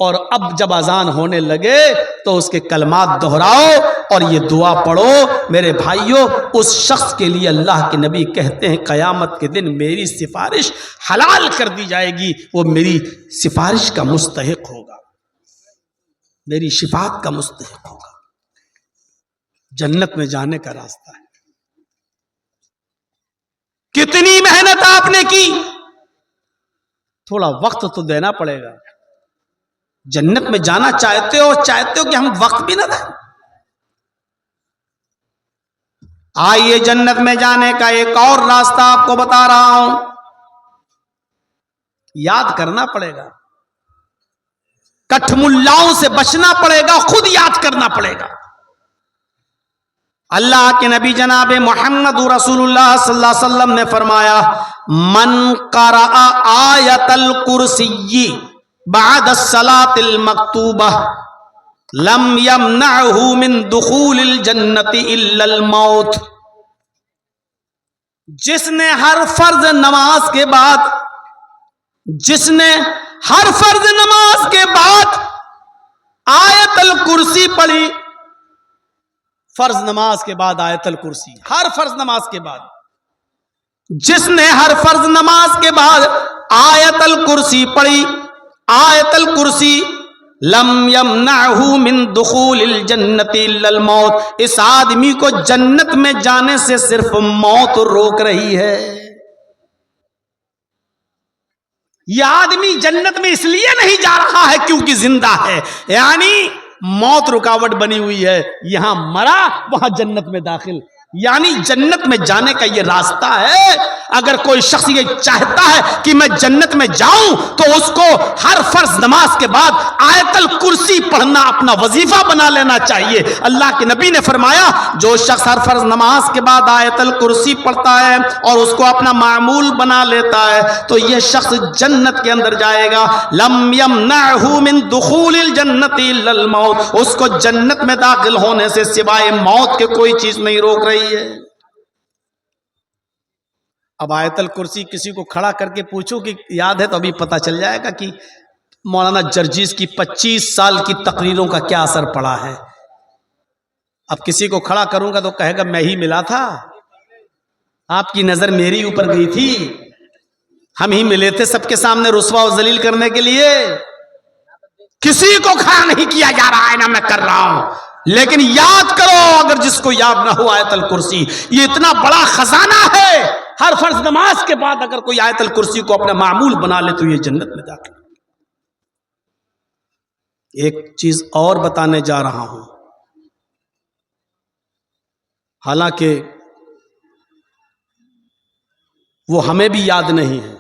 S1: اور اب جب اذان ہونے لگے تو اس کے کلمات دہراؤ اور یہ دعا پڑھو۔ میرے بھائیوں، اس شخص کے لیے اللہ کے نبی کہتے ہیں قیامت کے دن میری سفارش حلال کر دی جائے گی، وہ میری سفارش کا مستحق ہوگا، میری شفاعت کا مستحق ہوگا، جنت میں جانے کا راستہ ہے۔ کتنی محنت آپ نے کی، تھوڑا وقت تو دینا پڑے گا۔ جنت میں جانا چاہتے ہو کہ ہم وقت بھی نہ دیں؟ آئیے جنت میں جانے کا ایک اور راستہ آپ کو بتا رہا ہوں، یاد کرنا پڑے گا، کٹھ ملاؤں سے بچنا پڑے گا، خود یاد کرنا پڑے گا۔ اللہ کے نبی جناب محمد رسول اللہ صلی اللہ علیہ وسلم نے فرمایا، من قرأ آیت الکرسی بعد الصلاۃ المکتوبہ لم یمنعہ من دخول الجنت الا الموت۔ جس نے ہر فرض نماز کے بعد آیت الکرسی پڑھی، فرض نماز کے بعد آیت الکرسی، ہر فرض نماز کے بعد جس نے ہر فرض نماز کے بعد آیت الکرسی پڑھی، آیت الکرسی، لم یمنعہ من دخول الجنت الا الموت، اس آدمی کو جنت میں جانے سے صرف موت روک رہی ہے۔ یہ آدمی جنت میں اس لیے نہیں جا رہا ہے کیونکہ زندہ ہے، یعنی موت رکاوٹ بنی ہوئی ہے، یہاں مرا وہاں جنت میں داخل، یعنی جنت میں جانے کا یہ راستہ ہے۔ اگر کوئی شخص یہ چاہتا ہے کہ میں جنت میں جاؤں تو اس کو ہر فرض نماز کے بعد آیت الکرسی پڑھنا اپنا وظیفہ بنا لینا چاہیے۔ اللہ کے نبی نے فرمایا، جو شخص ہر فرض نماز کے بعد آیت الکرسی پڑھتا ہے اور اس کو اپنا معمول بنا لیتا ہے تو یہ شخص جنت کے اندر جائے گا۔ لم یمنعہ من دخول الجنت الا الموت، اس کو جنت میں داخل ہونے سے سوائے موت کے کوئی چیز نہیں روک رہی ہے۔ اب آیت الکرسی کسی کو کھڑا کر کے پوچھو کہ یاد ہے تو ابھی پتہ چل جائے گا کہ مولانا جرجیز کی 25 سال کی تقریروں کا کیا اثر پڑا ہے۔ اب کسی کو کھڑا کروں گا تو کہے گا میں ہی ملا تھا، آپ کی نظر میری اوپر گئی تھی، ہم ہی ملے تھے سب کے سامنے رسوا و ذلیل کرنے کے لیے۔ کسی کو کھڑا نہیں کیا جا رہا ہے، نہ میں کر رہا ہوں، لیکن یاد کرو، اگر جس کو یاد نہ ہو آیت الکرسی، یہ اتنا بڑا خزانہ ہے، ہر فرض نماز کے بعد اگر کوئی آیت الکرسی کو اپنا معمول بنا لے تو یہ جنت میں داخل۔ ایک چیز اور بتانے جا رہا ہوں، حالانکہ وہ ہمیں بھی یاد نہیں ہے،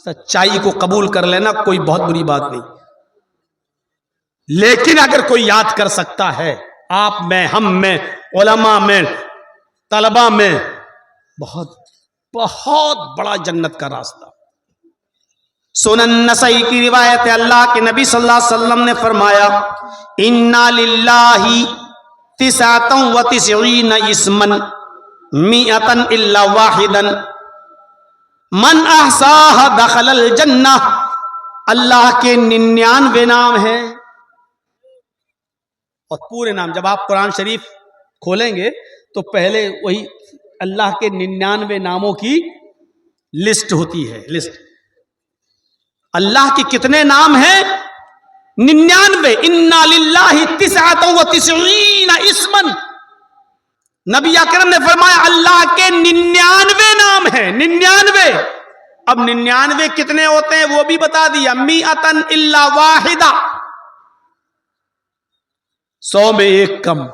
S1: سچائی کو قبول کر لینا کوئی بہت بری بات نہیں، لیکن اگر کوئی یاد کر سکتا ہے، آپ میں، ہم میں، علماء میں، طلباء میں، بہت بہت بڑا جنت کا راستہ۔ سنن نسائی کی روایت ہے، اللہ کے نبی صلی اللہ علیہ وسلم نے فرمایا، اِنَّا لِلَّهِ 99 اسما 100 الا واحدا من احصاها دخل الجنہ۔ اللہ کے 99 نام ہیں، اور پورے نام جب آپ قرآن شریف کھولیں گے تو پہلے وہی اللہ کے 99 ناموں کی لسٹ ہوتی ہے، لسٹ۔ اللہ کے کتنے نام ہیں؟ 99 انا للہ 99 اسمن. نبی اکرم نے فرمایا اللہ کے 99 نام ہیں. 99. اب 99 کتنے ہوتے ہیں وہ بھی بتا دیا. 100 الا واحدہ, 100 میں ایک کم.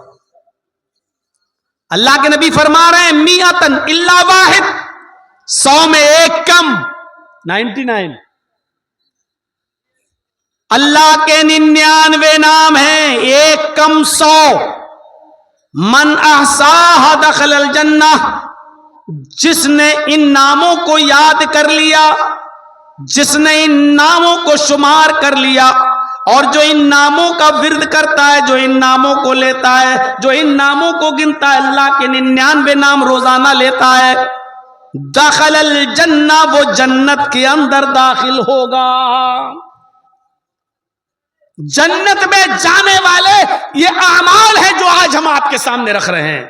S1: اللہ کے نبی فرما رہے ہیں 100 الا واحد, 100 میں ایک کم, 99. اللہ کے 99 نام ہیں, ایک کم 100. من احصاها دخل الجنہ, جس نے ان ناموں کو یاد کر لیا, جس نے ان ناموں کو شمار کر لیا, اور جو ان ناموں کا ورد کرتا ہے, جو ان ناموں کو لیتا ہے, جو ان ناموں کو گنتا ہے, اللہ کے 99 نام روزانہ لیتا ہے, دخل الجنہ, وہ جنت کے اندر داخل ہوگا. جنت میں جانے والے یہ اعمال ہیں جو آج ہم آپ کے سامنے رکھ رہے ہیں.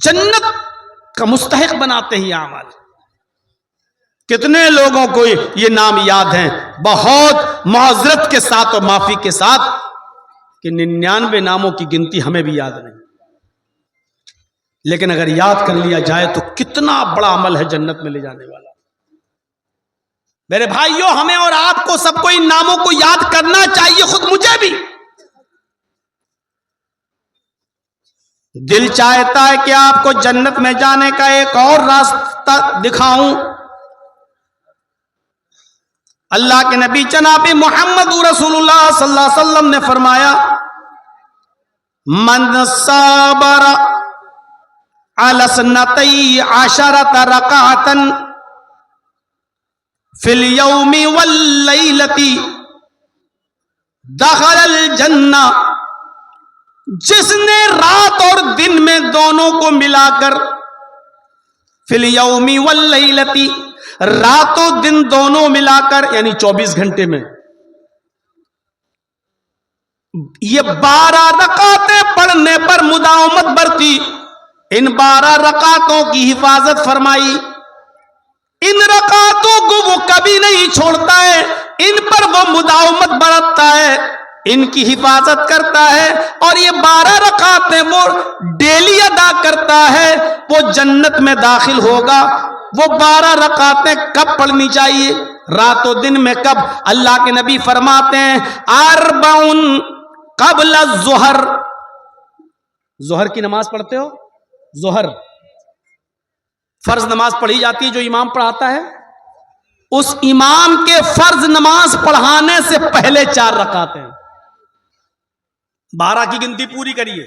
S1: جنت کا مستحق بناتے ہیں یہ اعمال. کتنے لوگوں کو یہ نام یاد ہیں, بہت معذرت کے ساتھ اور معافی کے ساتھ, کہ 99 ناموں کی گنتی ہمیں بھی یاد نہیں, لیکن اگر یاد کر لیا جائے تو کتنا بڑا عمل ہے جنت میں لے جانے والا. میرے بھائیوں, ہمیں اور آپ کو سب کو ان ناموں کو یاد کرنا چاہیے, خود مجھے بھی. دل چاہتا ہے کہ آپ کو جنت میں جانے کا ایک اور راستہ دکھاؤں. اللہ کے نبی جناب محمد رسول اللہ صلی اللہ علیہ وسلم نے فرمایا, من صبر علی 12 رکعۃ فی الیوم واللیلۃ دخل الجنہ. جس نے رات اور دن میں دونوں کو ملا کر, فی الیوم واللیلۃ, رات و دن دونوں ملا کر یعنی 24 گھنٹے میں, یہ 12 رکعتیں پڑھنے پر مداومت برتی, ان 12 رکعتوں کی حفاظت فرمائی, ان رکعتوں کو وہ کبھی نہیں چھوڑتا ہے, ان پر وہ مداومت برتتا ہے, ان کی حفاظت کرتا ہے, اور یہ 12 رکعتیں وہ ڈیلی ادا کرتا ہے, وہ جنت میں داخل ہوگا. وہ 12 رکعتیں کب پڑھنی چاہیے, رات و دن میں کب؟ اللہ کے نبی فرماتے ہیں 40 قبل الظہر. ظہر کی نماز پڑھتے ہو, ظہر فرض نماز پڑھی جاتی ہے جو امام پڑھاتا ہے, اس امام کے فرض نماز پڑھانے سے پہلے 4 رکعتیں, 12 کی گنتی پوری کریے.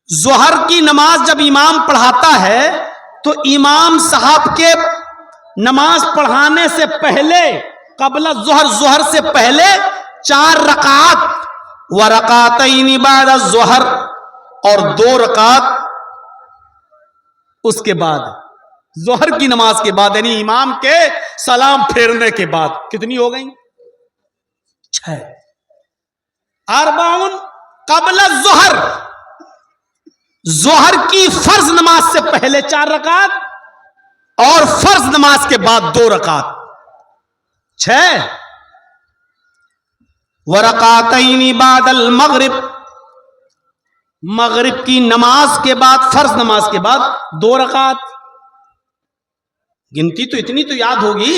S1: ظہر کی نماز جب امام پڑھاتا ہے تو امام صاحب کے نماز پڑھانے سے پہلے, قبل الظہر, ظہر سے پہلے 4 رکعات, ورکعتین بعد الظہر, اور 2 رکعت اس کے بعد, ظہر کی نماز کے بعد, یعنی امام کے سلام پھیرنے کے بعد. کتنی ہو گئی؟ 6. 40 قبل الظہر, ظہر کی فرض نماز سے پہلے 4 رکعت, اور فرض نماز کے بعد 2 رکعت, 6. ورکعتین بعد المغرب, مغرب کی نماز کے بعد, فرض نماز کے بعد 2 رکعت. گنتی تو اتنی تو یاد ہوگی,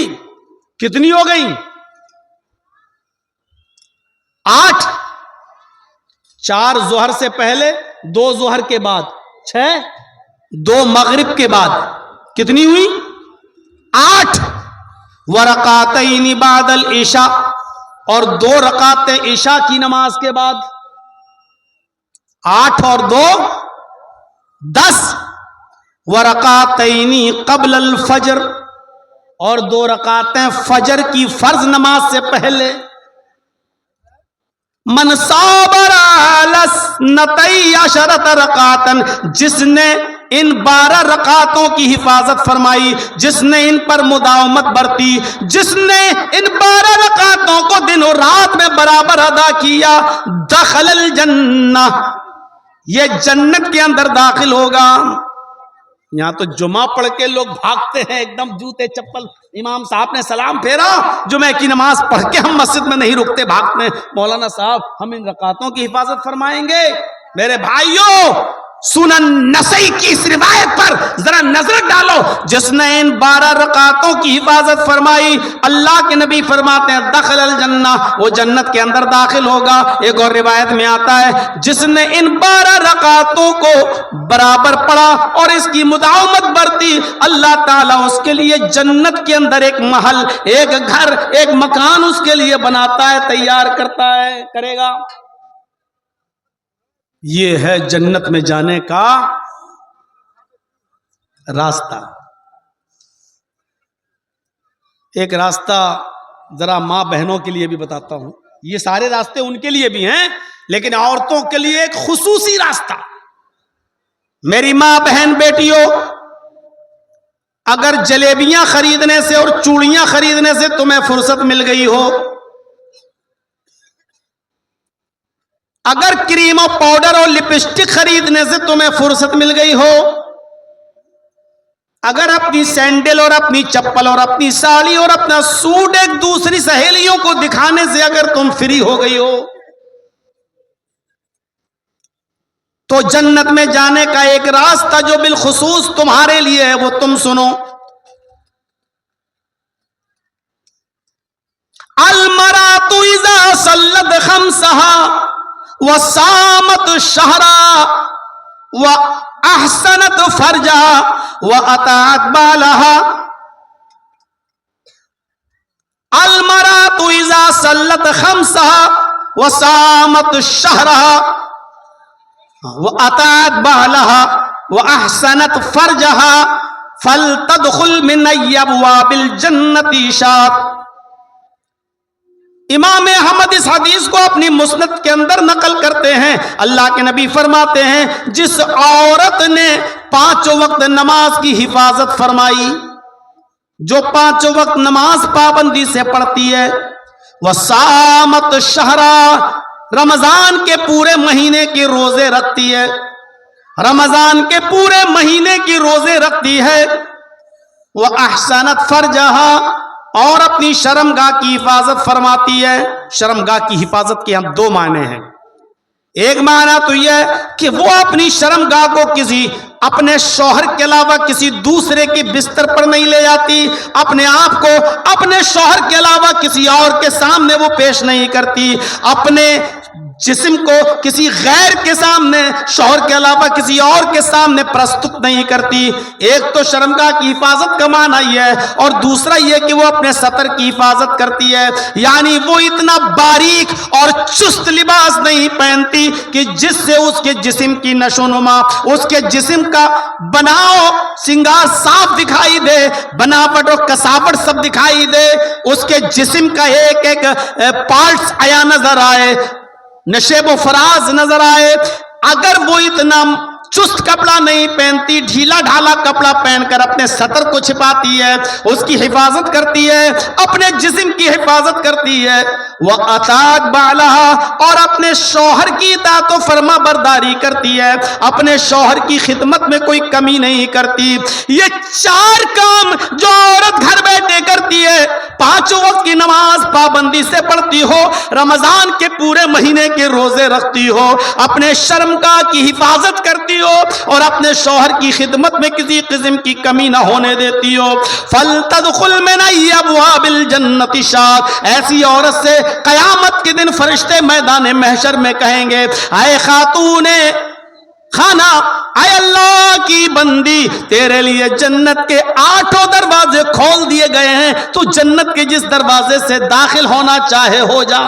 S1: کتنی ہو گئی؟ 8. 4 ظہر سے پہلے, 2 ظہر کے بعد, 6. 2 مغرب کے بعد, کتنی ہوئی؟ 8. ورکعتین بعد العشاء, اور 2 رکعتیں عشاء کی نماز کے بعد. 8 اور 2 10. ورکعتین قبل الفجر, اور 2 رکعتیں فجر کی فرض نماز سے پہلے. من صبر علی 12 رکعۃ, جس نے ان 12 رکعتوں کی حفاظت فرمائی, جس نے ان پر مداومت برتی, جس نے ان 12 رکعتوں کو دن و رات میں برابر ادا کیا, دخل الجنہ, یہ جنت کے اندر داخل ہوگا. یہاں تو جمعہ پڑھ کے لوگ بھاگتے ہیں ایک دم جوتے چپل، امام صاحب نے سلام پھیرا، جمعہ کی نماز پڑھ کے ہم مسجد میں نہیں رکتے، بھاگتے ہیں مولانا صاحب ہم ان رکعتوں کی حفاظت فرمائیں گے۔ میرے بھائیوں، سنن نسائی کی اس روایت پر ذرا نظر ڈالو، جس نے ان 12 رکعتوں کی حفاظت فرمائی، اللہ کے نبی فرماتے ہیں دخل الجنہ، وہ جنت کے اندر داخل ہوگا۔ ایک اور روایت میں آتا ہے جس نے ان 12 رکعتوں کو برابر پڑھا اور اس کی مداومت برتی، اللہ تعالیٰ اس کے لیے جنت کے اندر ایک محل، ایک گھر، ایک مکان اس کے لیے بناتا ہے، تیار کرتا ہے، کرے گا۔ یہ ہے جنت میں جانے کا راستہ۔ ایک راستہ ذرا ماں بہنوں کے لیے بھی بتاتا ہوں، یہ سارے راستے ان کے لیے بھی ہیں لیکن عورتوں کے لیے ایک خصوصی راستہ۔ میری ماں بہن بیٹیوں، اگر جلیبیاں خریدنے سے اور چوڑیاں خریدنے سے تمہیں فرصت مل گئی ہو، اگر کریم اور پاؤڈر اور لپسٹک خریدنے سے تمہیں فرصت مل گئی ہو، اگر اپنی سینڈل اور اپنی چپل اور اپنی ساڑی اور اپنا سوٹ ایک دوسری سہیلیوں کو دکھانے سے اگر تم فری ہو گئی ہو، تو جنت میں جانے کا ایک راستہ جو بالخصوص تمہارے لیے ہے وہ تم سنو۔ المرأة اذا صلت خمسها وصامت شهرها واحسنت فرجها واطاعت بالها، المرأة اذا صلت خمسها وصامت شهرها واطاعت بالها واحسنت فرجها فلتدخل من ابواب الجنة شاءت۔ امام احمد اس حدیث کو اپنی مسند کے اندر نقل کرتے ہیں، اللہ کے نبی فرماتے ہیں جس عورت نے 5 وقت نماز کی حفاظت فرمائی، جو 5 وقت نماز پابندی سے پڑھتی ہے، وصامت شہرا، رمضان کے پورے مہینے کے روزے رکھتی ہے، رمضان کے پورے مہینے کی روزے رکھتی ہے، وَأَحْسَنَتْ فَرْجَهَا، اور اپنی شرمگاہ کی حفاظت فرماتی ہے۔ شرمگاہ کی حفاظت کے ہم 2 معنی ہیں۔ ایک معنی تو یہ کہ وہ اپنی شرمگاہ کو کسی اپنے شوہر کے علاوہ کسی دوسرے کی بستر پر نہیں لے جاتی، اپنے آپ کو اپنے شوہر کے علاوہ کسی اور کے سامنے وہ پیش نہیں کرتی، اپنے جسم کو کسی غیر کے سامنے، شوہر کے علاوہ کسی اور کے سامنے پرستت نہیں کرتی۔ ایک تو شرمگاہ کی حفاظت کا معنی یہ ہے، اور دوسرا یہ کہ وہ اپنے سطر کی حفاظت کرتی ہے، یعنی وہ اتنا باریک اور چست لباس نہیں پہنتی کہ جس سے اس کے جسم کی نشو نما، اس کے جسم کا بناؤ سنگار صاف دکھائی دے، بناوٹ اور کساوٹ سب دکھائی دے، اس کے جسم کا ایک ایک پارٹس آیا نظر آئے، نشیب و فراز نظر آئے۔ اگر وہ اتنا چست کپڑا نہیں پہنتی، ڈھیلا ڈھالا کپڑا پہن کر اپنے سطر کو چھپاتی ہے، اس کی حفاظت کرتی ہے، اپنے جسم کی حفاظت کرتی ہے، وَأَطَاعَتْ بَعْلَهَا، اور اپنے شوہر کی اطاعت و فرما برداری کرتی ہے، اپنے شوہر کی خدمت میں کوئی کمی نہیں کرتی۔ یہ 4 کام جو عورت گھر بیٹھے کرتی ہے، 5 وقت کی نماز پابندی سے پڑھتی ہو، رمضان کے پورے مہینے کے روزے رکھتی ہو، اپنے شرمگاہ کی حفاظت کرتی ہو، اور اپنے شوہر کی خدمت میں کسی قسم کی کمی نہ ہونے دیتی ہو، فَلْتَدْخُلْ مِنْ أَبْوَابِ الْجَنَّةِ شَاءَتْ، ایسی عورت سے قیامت کے دن فرشتے میدان محشر میں کہیں گے، اے خاتون خانہ، اے اللہ کی بندی، تیرے لیے جنت کے 8 دروازے کھول دیے گئے ہیں، تو جنت کے جس دروازے سے داخل ہونا چاہے ہو جا۔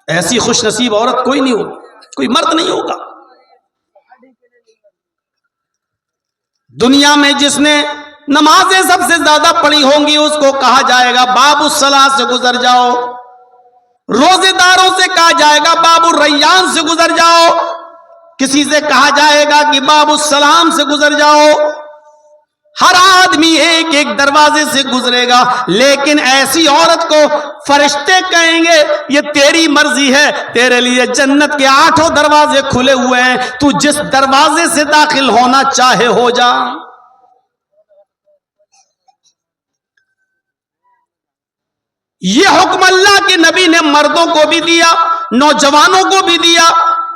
S1: ایسی خوش نصیب عورت کوئی نہیں ہوگی، کوئی مرد نہیں ہوگا دنیا میں جس نے نمازیں سب سے زیادہ پڑھی ہوں گی، اس کو کہا جائے گا باب الصلاۃ سے گزر جاؤ، روزے داروں سے کہا جائے گا باب الریان سے گزر جاؤ، کسی سے کہا جائے گا کہ باب السلام سے گزر جاؤ، ہر آدمی ایک ایک دروازے سے گزرے گا، لیکن ایسی عورت کو فرشتے کہیں گے یہ تیری مرضی ہے، تیرے لیے جنت کے 8 دروازے کھلے ہوئے ہیں، تو جس دروازے سے داخل ہونا چاہے ہو جا۔ یہ حکم اللہ کے نبی نے مردوں کو بھی دیا، نوجوانوں کو بھی دیا،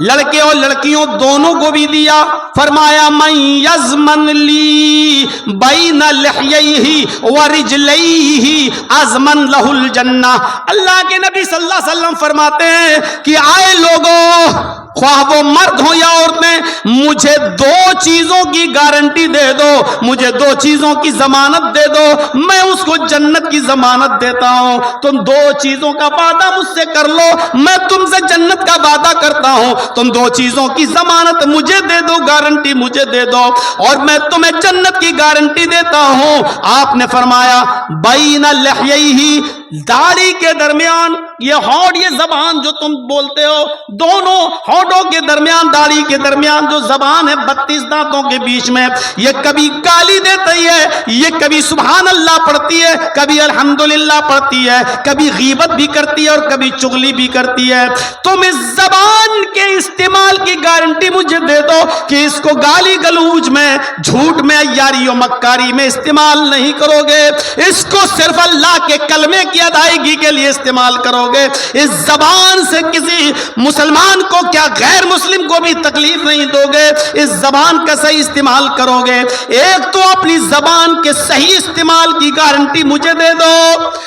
S1: لڑکے اور لڑکیوں دونوں کو بھی دیا۔ فرمایا من یضمن لی بین لحییہ ورجلیہ اضمن لہ الجنہ۔ اللہ کے نبی صلی اللہ علیہ وسلم فرماتے ہیں کہ آئے لوگوں، خواہ وہ مرد ہو یا عورتیں، مجھے 2 چیزوں کی گارنٹی دے دو، مجھے 2 چیزوں کی ضمانت دے دو، میں اس کو جنت کی ضمانت دیتا ہوں۔ تم 2 چیزوں کا وعدہ مجھ سے کر لو، میں تم سے جنت کا وعدہ کرتا ہوں۔ تم 2 چیزوں کی ضمانت مجھے دے دو، گارنٹی مجھے دے دو، اور میں تمہیں جنت کی گارنٹی دیتا ہوں۔ آپ نے فرمایا بین لحییہ، داڑھی کے درمیان، یہ ہونٹ، یہ زبان جو تم بولتے ہو، دونوں ہونٹوں کے درمیان، داڑھی کے درمیان جو زبان ہے 32 دانتوں کے بیچ میں، یہ کبھی گالی دیتی ہے، یہ کبھی سبحان اللہ پڑھتی ہے، کبھی الحمدللہ پڑھتی ہے، کبھی غیبت بھی کرتی ہے اور کبھی چغلی بھی کرتی ہے۔ تم اس زبان کے استعمال کی گارنٹی مجھے دے دو کہ اس کو گالی گلوچ میں، جھوٹ میں، یاری و مکاری میں استعمال نہیں کرو گے، اس کو صرف اللہ کے کلمے کی ادائیگی کے لیے استعمال کرو گے۔ اس زبان سے کسی مسلمان کو کیا غیر مسلم کو بھی تکلیف نہیں دو گے، اس زبان کا صحیح استعمال کرو گے۔ ایک تو اپنی زبان کے صحیح استعمال کی گارنٹی مجھے دے دو،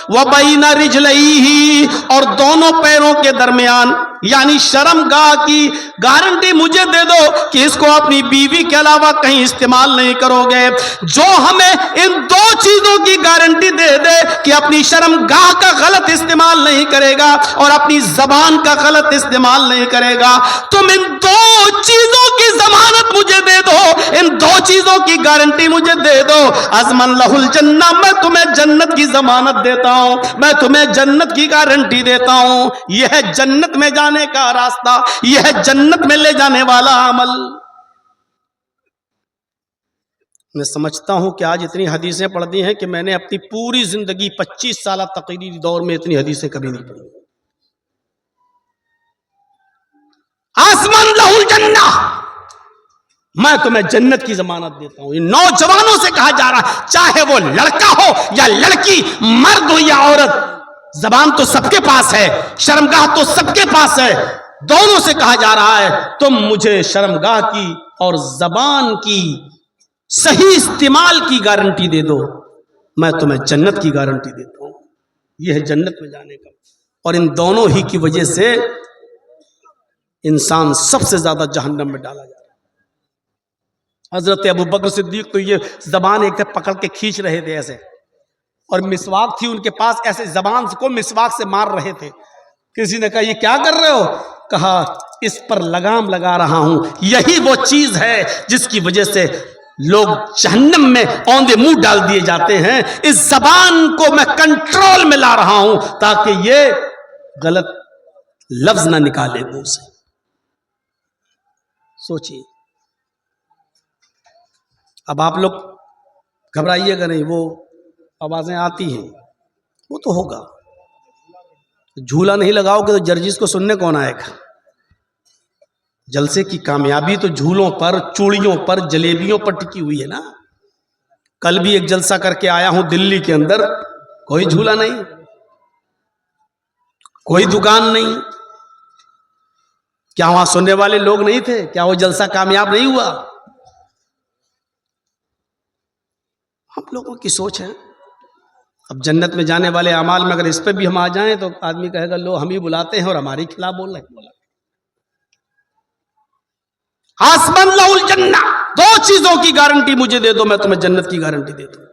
S1: وَبَيْنَ رِجْلَيْهِ، اور دونوں پیروں کے درمیان یعنی شرمگاہ کی گارنٹی مجھے دے دو کہ اس کو اپنی بیوی کے علاوہ کہیں استعمال نہیں کرو گے۔ جو ہمیں ان 2 چیزوں کی گارنٹی دے دے کہ اپنی شرمگاہ کا غلط استعمال نہیں کرے گا اور اپنی زبان کا غلط استعمال نہیں کرے گا، تم ان 2 چیزوں کی ضمانت مجھے دے دو، ان 2 چیزوں کی گارنٹی مجھے دے دو، اضمن لہ الجنہ، میں تمہیں جنت کی ضمانت دیتا ہوں، میں تمہیں جنت کی گارنٹی دیتا ہوں۔ یہ ہے جنت میں جانے کا راستہ، یہ ہے جنت میں لے جانے والا عمل۔ میں سمجھتا ہوں کہ آج اتنی حدیثیں پڑھ دی ہیں کہ میں نے اپنی پوری زندگی 25 سالہ تقریری دور میں اتنی حدیثیں کبھی نہیں پڑھی۔ آسمان لہ الجنہ، میں تمہیں جنت کی ضمانت دیتا ہوں۔ ان نوجوانوں سے کہا جا رہا ہے، چاہے وہ لڑکا ہو یا لڑکی، مرد ہو یا عورت، زبان تو سب کے پاس ہے، شرمگاہ تو سب کے پاس ہے، دونوں سے کہا جا رہا ہے تم مجھے شرمگاہ کی اور زبان کی صحیح استعمال کی گارنٹی دے دو، میں تمہیں جنت کی گارنٹی دیتا ہوں۔ یہ ہے جنت میں جانے کا، اور ان دونوں ہی کی وجہ سے انسان سب سے زیادہ جہنم میں ڈالا جاتا ہے۔ حضرت ابو بکر صدیق تو یہ زبان ایک طرف پکڑ کے کھینچ رہے تھے ایسے، اور مسواک تھی ان کے پاس، ایسے زبان کو مسواک سے مار رہے تھے۔ کسی نے کہا یہ کیا کر رہے ہو؟ کہا اس پر لگام لگا رہا ہوں، یہی وہ چیز ہے جس کی وجہ سے لوگ جہنم میں اوندے منہ ڈال دیے جاتے ہیں۔ اس زبان کو میں کنٹرول میں لا رہا ہوں تاکہ یہ غلط لفظ نہ نکالے منہ سے۔ سوچیے، اب آپ لوگ گھبرائیے گا نہیں، وہ آوازیں آتی ہیں وہ تو ہوگا، جھولا نہیں لگاؤ گے تو جرجیز کو سننے کون آئے گا؟ جلسے کی کامیابی تو جھولوں پر، چوڑیوں پر، جلیبیوں پر ٹکی ہوئی ہے نا۔ کل بھی ایک جلسہ کر کے آیا ہوں دلی کے اندر، کوئی جھولا نہیں، کوئی دکان نہیں۔ کیا وہاں سننے والے لوگ نہیں تھے؟ کیا وہ جلسہ کامیاب نہیں ہوا؟ ہم لوگوں کی سوچ ہے۔ اب جنت میں جانے والے اعمال میں اگر اس پہ بھی ہم آ جائیں تو آدمی کہے گا لو ہم ہی بلاتے ہیں اور ہمارے خلاف بول رہے ہیں۔ آسمان لہ الجنہ، 2 چیزوں کی گارنٹی مجھے دے دو، میں تمہیں جنت کی گارنٹی دیتا ہوں۔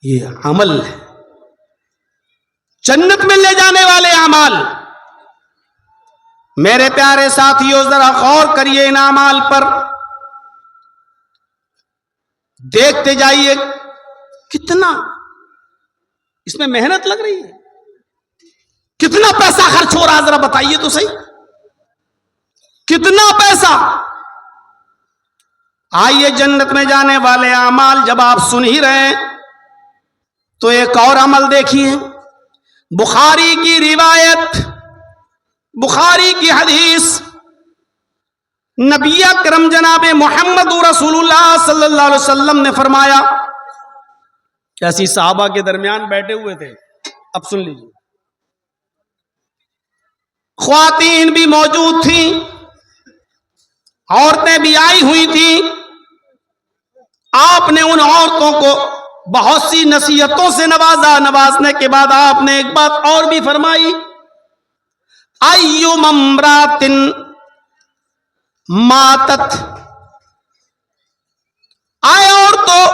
S1: یہ عمل ہے جنت میں لے جانے والے اعمال۔ میرے پیارے ساتھیوں، ذرا غور کریے ان اعمال پر، دیکھتے جائیے کتنا اس میں محنت لگ رہی ہے، کتنا پیسہ خرچ ہو رہا ہے، ذرا بتائیے تو صحیح، کتنا پیسہ۔ آئیے جنت میں جانے والے اعمال جب آپ سن ہی رہے ہیں تو ایک اور عمل دیکھیے. بخاری کی روایت، بخاری کی حدیث، نبی اکرم جناب محمد رسول اللہ صلی اللہ علیہ وسلم نے فرمایا. کیسی صحابہ کے درمیان بیٹھے ہوئے تھے، اب سن لیجیے. خواتین بھی موجود تھیں، عورتیں بھی آئی ہوئی تھیں. آپ نے ان عورتوں کو بہت سی نصیحتوں سے نوازا. نوازنے کے بعد آپ نے ایک بات اور بھی فرمائی. ایُّم امرأۃ ماتت، آئے عورتوں،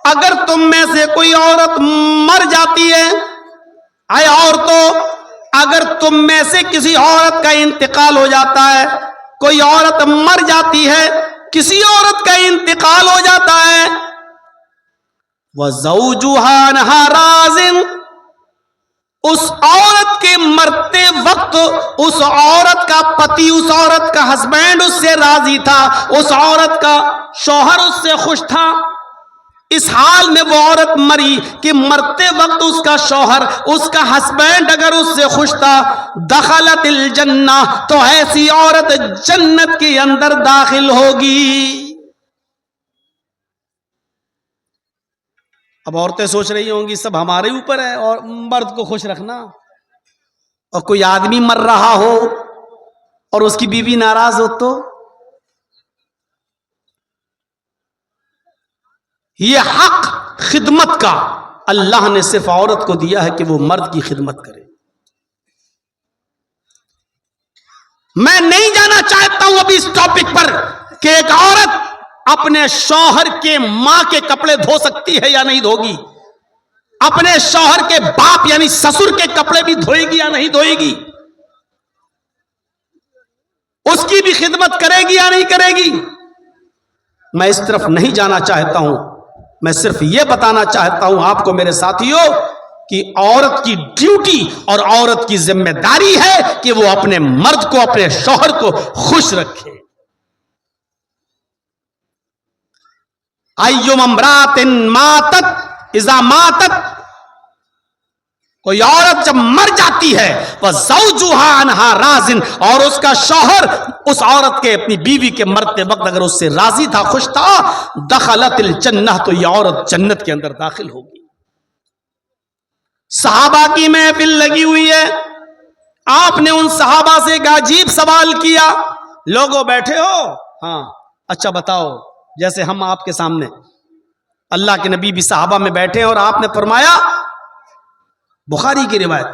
S1: اگر تم میں سے کوئی عورت مر جاتی ہے، آئے عورتوں، اگر تم میں سے کسی عورت کا انتقال ہو جاتا ہے، کوئی عورت مر جاتی ہے، کسی عورت کا انتقال ہو جاتا ہے، وَزَوْجُهَا عَنْهَا رَاضٍ، اس عورت کے مرتے وقت اس عورت کا پتی، اس عورت کا ہسبینڈ اس سے راضی تھا، اس عورت کا شوہر اس سے خوش تھا. اس حال میں وہ عورت مری کہ مرتے وقت اس کا شوہر، اس کا ہسبینڈ اگر اس سے خوش تھا، دخلت الجنہ، تو ایسی عورت جنت کے اندر داخل ہوگی. اب عورتیں سوچ رہی ہوں گی سب ہمارے اوپر ہے اور مرد کو خوش رکھنا. اور کوئی آدمی مر رہا ہو اور اس کی بیوی ناراض ہو تو یہ حق خدمت کا اللہ نے صرف عورت کو دیا ہے کہ وہ مرد کی خدمت کرے. میں نہیں جانا چاہتا ہوں ابھی اس ٹاپک پر کہ ایک عورت اپنے شوہر کے ماں کے کپڑے دھو سکتی ہے یا نہیں دھوگی، اپنے شوہر کے باپ یعنی سسر کے کپڑے بھی دھوئے گی یا نہیں دھوئے گی، اس کی بھی خدمت کرے گی یا نہیں کرے گی. میں اس طرف نہیں جانا چاہتا ہوں. میں صرف یہ بتانا چاہتا ہوں آپ کو میرے ساتھیوں کہ عورت کی ڈیوٹی اور عورت کی ذمہ داری ہے کہ وہ اپنے مرد کو، اپنے شوہر کو خوش رکھے. ایُّم امرأۃ ماتت اذا ماتت، کوئی عورت جب مر جاتی ہے، وَزَوْجُهَا عَنْهَا رَاضٍ، اور اس کا شوہر اس عورت کے، اپنی بیوی کے مرتے وقت اگر اس سے راضی تھا، خوش تھا، دخلت الجنہ، تو یہ عورت جنت کے اندر داخل ہوگی. صحابہ کی محفل لگی ہوئی ہے. آپ نے ان صحابہ سے ایک عجیب سوال کیا. لوگوں بیٹھے ہو؟ ہاں. اچھا بتاؤ، جیسے ہم آپ کے سامنے، اللہ کے نبی بھی صحابہ میں بیٹھے ہیں اور آپ نے فرمایا، بخاری کی روایت،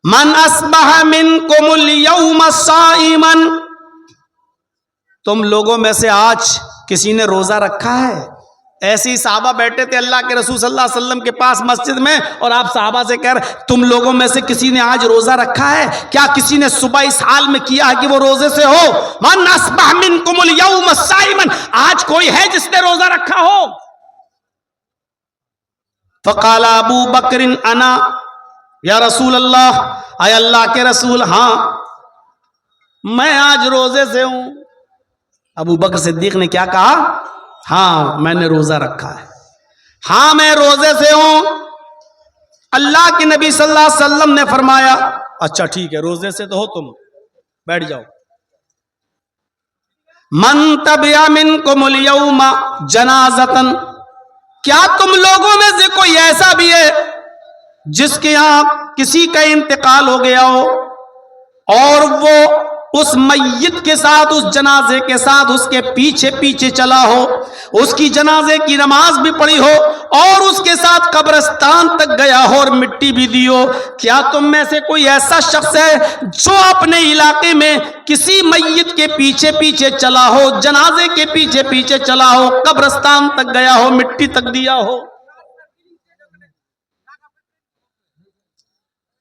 S1: من اصبح منکم اليوم صائما، تم لوگوں میں سے آج کسی نے روزہ رکھا ہے؟ ایسے ہی صحابہ بیٹھے تھے اللہ کے رسول صلی اللہ علیہ وسلم کے پاس مسجد میں، اور آپ صحابہ سے کہہ رہے تم لوگوں میں سے کسی نے آج روزہ رکھا ہے؟ کیا کسی نے صبح اس حال میں کیا ہے کہ وہ روزے سے ہو؟ من اصبح منکم اليوم صائما، آج کوئی ہے جس نے روزہ رکھا ہو؟ فقال ابو بکر انا یا رسول اللہ، اے اللہ کے رسول ہاں میں آج روزے سے ہوں. ابو بکر صدیق نے کیا کہا؟ ہاں میں نے روزہ رکھا ہے، ہاں میں روزے سے ہوں. اللہ کے نبی صلی اللہ علیہ وسلم نے فرمایا اچھا ٹھیک ہے، روزے سے تو ہو تم، بیٹھ جاؤ. من تبع منکم اليوم جنازۃ، کیا تم لوگوں میں سے کوئی ایسا بھی ہے جس کے یہاں کسی کا انتقال ہو گیا ہو اور وہ اس میت کے ساتھ، اس جنازے کے ساتھ اس کے پیچھے پیچھے چلا ہو، اس کی جنازے کی نماز بھی پڑھی ہو اور اس کے ساتھ قبرستان تک گیا ہو اور مٹی بھی دی ہو؟ کیا تم میں سے کوئی ایسا شخص ہے جو اپنے علاقے میں کسی میت کے پیچھے پیچھے چلا ہو، جنازے کے پیچھے پیچھے چلا ہو، قبرستان تک گیا ہو، مٹی تک دیا ہو؟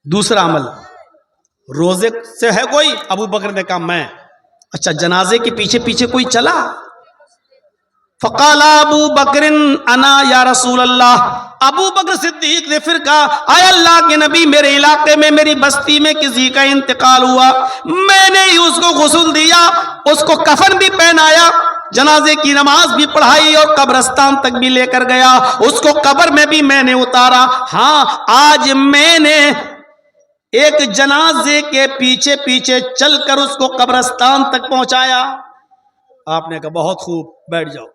S1: دوسرا عمل، روزے سے ہے کوئی؟ ابو بکر نے کہا میں. اچھا جنازے کے پیچھے پیچھے کوئی چلا؟ فقال ابو بکر انا یا رسول اللہ، ابو بکر صدیق نے پھر کہا اے اللہ کے نبی، میرے علاقے میں، میری بستی میں کسی کا انتقال ہوا، میں نے ہی اس کو غسل دیا، اس کو کفن بھی پہنایا، جنازے کی نماز بھی پڑھائی اور قبرستان تک بھی لے کر گیا, اس کو قبر میں بھی میں نے اتارا. ہاں آج میں نے ایک جنازے کے پیچھے پیچھے چل کر اس کو قبرستان تک پہنچایا. آپ نے کہا بہت خوب, بیٹھ جاؤ.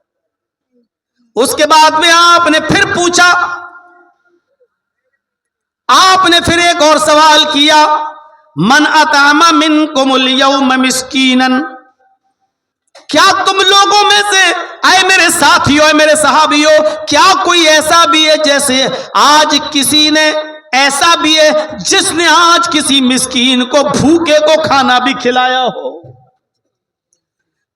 S1: اس کے بعد میں آپ نے پھر پوچھا, آپ نے پھر ایک اور سوال کیا, من اطعم منکم اليوم مسکینا, کیا تم لوگوں میں سے اے میرے ساتھیوں, اے میرے صحابیوں, کیا کوئی ایسا بھی ہے جیسے آج کسی نے, ایسا بھی ہے جس نے آج کسی مسکین کو, بھوکے کو کھانا بھی کھلایا ہو؟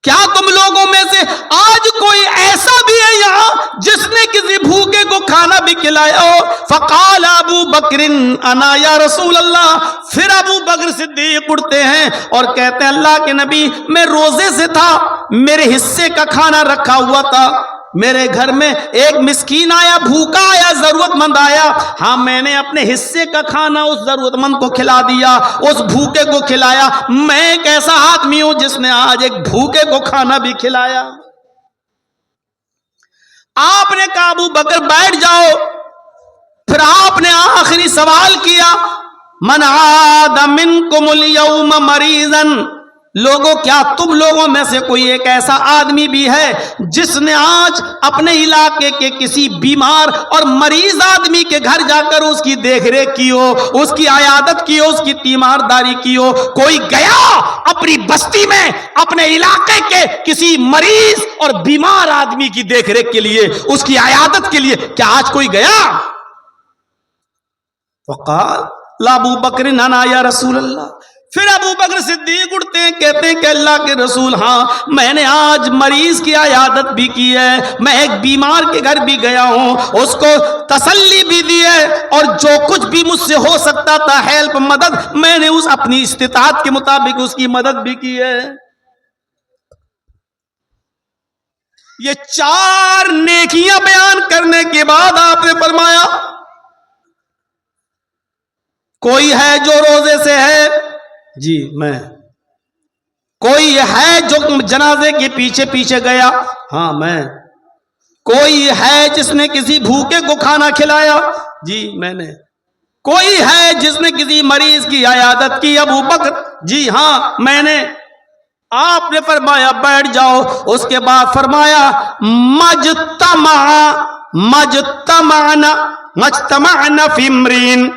S1: کیا تم لوگوں میں سے آج کوئی ایسا بھی ہے یہاں جس نے کسی بھوکے کو کھانا بھی کھلایا ہو؟ فقال ابو بکر انا یا رسول اللہ, پھر ابو بکر صدیق اٹھتے ہیں اور کہتے ہیں اللہ کے نبی, میں روزے سے تھا, میرے حصے کا کھانا رکھا ہوا تھا, میرے گھر میں ایک مسکین آیا, بھوکا آیا, ضرورت مند آیا, ہاں میں نے اپنے حصے کا کھانا اس ضرورت مند کو کھلا دیا, اس بھوکے کو کھلایا. میں ایک ایسا آدمی ہوں جس نے آج ایک بھوکے کو کھانا بھی کھلایا. آپ نے کہا ابو بکر بیٹھ جاؤ. پھر آپ نے آخری سوال کیا, من عاد منکم اليوم مریضا, لوگوں کیا تم لوگوں میں سے کوئی ایک ایسا آدمی بھی ہے جس نے آج اپنے علاقے کے کسی بیمار اور مریض آدمی کے گھر جا کر اس کی دیکھ ریکھ کی ہو, اس کی عیادت کی ہو, اس کی تیمارداری کی ہو؟ کوئی گیا اپنی بستی میں اپنے علاقے کے کسی مریض اور بیمار آدمی کی دیکھ ریکھ کے لیے, اس کی عیادت کے لیے, کیا آج کوئی گیا؟ فقال لا ابو بکر انا یا رسول اللہ. پھر ابو بکر صدیق اٹھتے ہیں, کہتے ہیں کہ اللہ کے رسول, ہاں میں نے آج مریض کی عیادت بھی کی ہے, میں ایک بیمار کے گھر بھی گیا ہوں, اس کو تسلی بھی دی ہے, اور جو کچھ بھی مجھ سے ہو سکتا تھا ہیلپ, مدد, میں نے اس اپنی استطاعت کے مطابق اس کی مدد بھی کی ہے. یہ 4 نیکیاں بیان کرنے کے بعد آپ نے فرمایا, کوئی ہے جو روزے سے ہے؟ جی میں. کوئی ہے جو جنازے کے پیچھے پیچھے گیا؟ ہاں میں. کوئی ہے جس نے کسی بھوکے کو کھانا کھلایا؟ جی میں نے. کوئی ہے جس نے کسی مریض کی عیادت کی؟ ابو بکر. جی ہاں میں نے. آپ نے فرمایا بیٹھ جاؤ. اس کے بعد فرمایا مجتمعنا فی امرین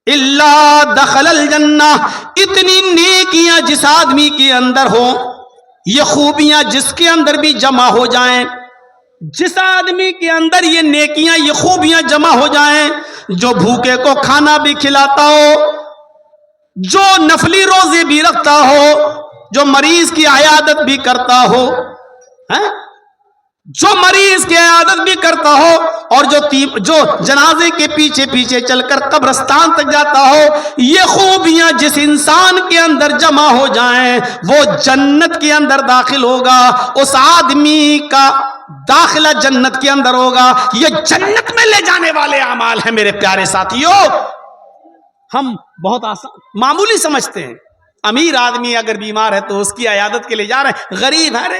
S1: اللہ دخل الجنہ. اتنی نیکیاں جس آدمی کے اندر ہو, یہ خوبیاں جس کے اندر بھی جمع ہو جائیں, جس آدمی کے اندر یہ نیکیاں یہ خوبیاں جمع ہو جائیں, جو بھوکے کو کھانا بھی کھلاتا ہو, جو نفلی روزے بھی رکھتا ہو, جو مریض کی عیادت بھی کرتا ہو, جو مریض کی عیادت بھی کرتا ہو, اور جو جنازے کے پیچھے پیچھے چل کر قبرستان تک جاتا ہو, یہ خوبیاں جس انسان کے اندر جمع ہو جائیں وہ جنت کے اندر داخل ہوگا. اس آدمی کا داخلہ جنت کے اندر ہوگا. یہ جنت میں لے جانے والے اعمال ہیں میرے پیارے ساتھیوں. ہم بہت آسان معمولی سمجھتے ہیں. امیر آدمی اگر بیمار ہے تو اس کی عیادت کے لیے جا رہے ہیں, غریب ارے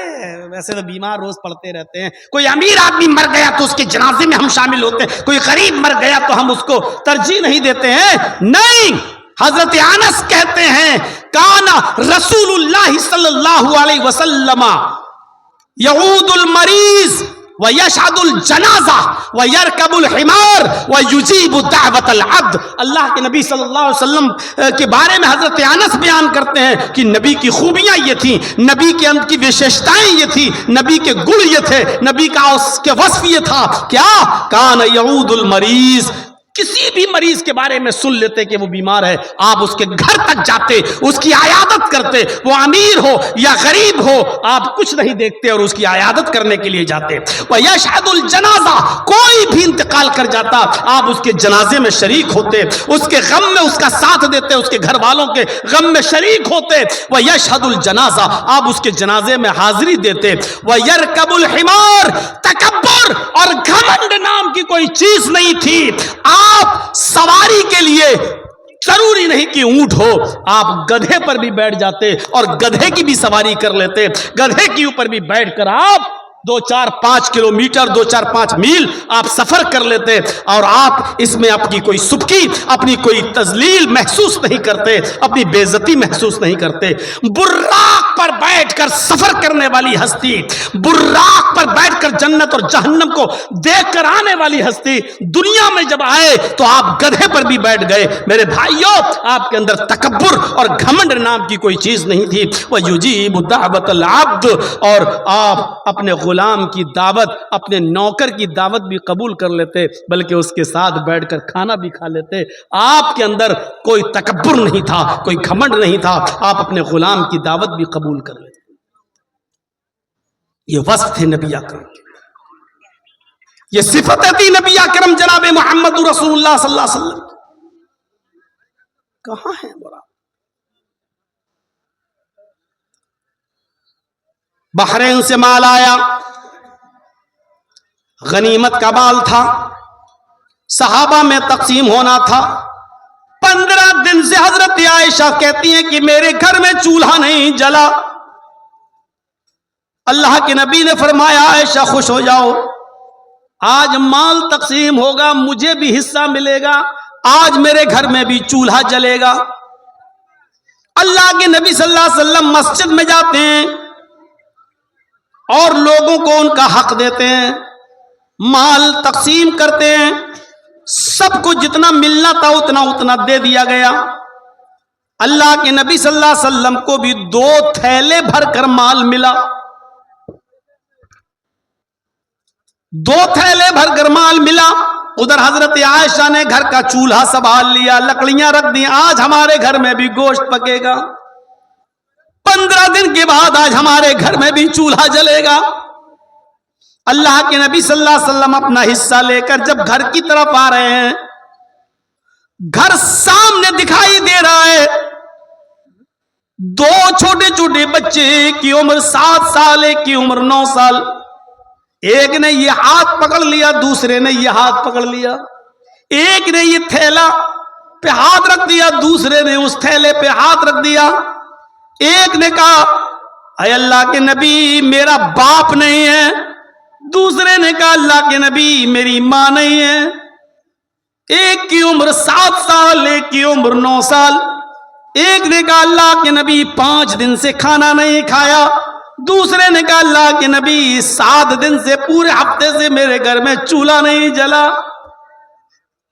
S1: ویسے تو بیمار روز پڑتے رہتے ہیں. کوئی امیر آدمی مر گیا تو اس کے جنازے میں ہم شامل ہوتے ہیں, کوئی غریب مر گیا تو ہم اس کو ترجیح نہیں دیتے ہیں. نہیں, حضرت انس کہتے ہیں کانا رسول اللہ صلی اللہ علیہ وسلم یعود المریض وَيَشْهَدُ الْجَنَازَةَ وَيَرْكَبُ الْحِمَارَ وَيُجِيبُ دَعْوَةَ الْعَبْدِ. اللہ کے نبی صلی اللہ علیہ وسلم کے بارے میں حضرت انس بیان کرتے ہیں کہ نبی کی خوبیاں یہ تھیں, نبی کے اندر کی وشیشتائیں یہ تھی, نبی کے گن یہ تھے, نبی کا اس کے وصف یہ تھا. کیا کان یعود المریض, کسی بھی مریض کے بارے میں سن لیتے کہ وہ بیمار ہے, آپ اس کے گھر تک جاتے, اس کی عیادت کرتے, وہ امیر ہو یا غریب ہو, آپ کچھ نہیں دیکھتے اور اس کی عیادت کرنے کے لیے جاتے. وَيَشْهَدُ الْجَنَازَةَ, کوئی بھی انتقال کر جاتا آپ اس کے جنازے میں شریک ہوتے, اس کے غم میں اس کا ساتھ دیتے, اس کے گھر والوں کے غم میں شریک ہوتے. وَيَشْهَدُ الْجَنَازَةَ, آپ اس کے جنازے میں حاضری دیتے. وَيَرْكَبُ الْحِمَارَ, تکبر اور گھمنڈ نام کی کوئی چیز نہیں تھی. آپ سواری کے لیے ضروری نہیں کہ اونٹ ہو, آپ گدھے پر بھی بیٹھ جاتے اور گدھے کی بھی سواری کر لیتے, گدھے کے اوپر بھی بیٹھ کر آپ 2-4-5 کلومیٹر 2-4-5 میل آپ سفر کر لیتے, اور آپ اس میں اپنی کوئی سبکی, اپنی کوئی تذلیل محسوس نہیں کرتے, اپنی بے عزتی محسوس نہیں کرتے. براق پر بیٹھ کر سفر کرنے والی ہستی, براق پر بیٹھ کر جنت اور جہنم کو دیکھ کر آنے والی ہستی دنیا میں جب آئے تو آپ گدھے پر بھی بیٹھ گئے. میرے بھائیوں, آپ کے اندر تکبر اور گھمنڈ نام کی کوئی چیز نہیں تھی. وَيُجِيبُ دَعْوَةَ الْعَبْدِ, اور آپ اپنے غلام کی دعوت, اپنے نوکر کی دعوت بھی قبول کر لیتے, بلکہ اس کے ساتھ بیٹھ کر کھانا بھی کھا لیتے. آپ کے اندر کوئی تکبر نہیں تھا, کوئی گھمنڈ نہیں تھا, آپ اپنے غلام کی دعوت بھی قبول کر لیتے. یہ وصف تھے نبی اکرم کے, یہ صفتیں تھی نبی اکرم جناب محمد رسول اللہ صلی اللہ علیہ وسلم. کہاں ہیں برا؟ بحرین سے مال آیا, غنیمت کا مال تھا, صحابہ میں تقسیم ہونا تھا. 15 دن سے حضرت عائشہ کہتی ہیں کہ میرے گھر میں چولہا نہیں جلا. اللہ کے نبی نے فرمایا عائشہ خوش ہو جاؤ, آج مال تقسیم ہوگا, مجھے بھی حصہ ملے گا, آج میرے گھر میں بھی چولہا جلے گا. اللہ کے نبی صلی اللہ علیہ وسلم مسجد میں جاتے ہیں اور لوگوں کو ان کا حق دیتے ہیں, مال تقسیم کرتے ہیں, سب کو جتنا ملنا تھا اتنا دے دیا گیا. اللہ کے نبی صلی اللہ علیہ وسلم کو بھی 2 تھیلے بھر کر مال ملا, 2 تھیلے بھر کر مال ملا. ادھر حضرت عائشہ نے گھر کا چولہا سنبھال لیا, لکڑیاں رکھ دی, آج ہمارے گھر میں بھی گوشت پکے گا, 15 دن کے بعد آج ہمارے گھر میں بھی چولہا جلے گا. اللہ کے نبی صلی اللہ علیہ وسلم اپنا حصہ لے کر جب گھر کی طرف آ رہے ہیں, گھر سامنے دکھائی دے رہا ہے, 2 چھوٹے چھوٹے بچے, ایک کی عمر 7 سال, ایک کی عمر 9 سال. ایک نے یہ ہاتھ پکڑ لیا, دوسرے نے یہ ہاتھ پکڑ لیا. ایک نے یہ تھیلا پہ ہاتھ رکھ دیا, دوسرے نے اس تھیلے پہ ہاتھ رکھ دیا. ایک نے کہا اے اللہ کے نبی میرا باپ نہیں ہے, دوسرے نے کہا اللہ کے نبی میری ماں نہیں ہے. ایک کی عمر 7 سال, ایک کی عمر 9 سال. ایک نے کہا اللہ کے نبی 5 دن سے کھانا نہیں کھایا, دوسرے نے کہا اللہ کے نبی 7 دن سے, پورے ہفتے سے میرے گھر میں چولہا نہیں جلا.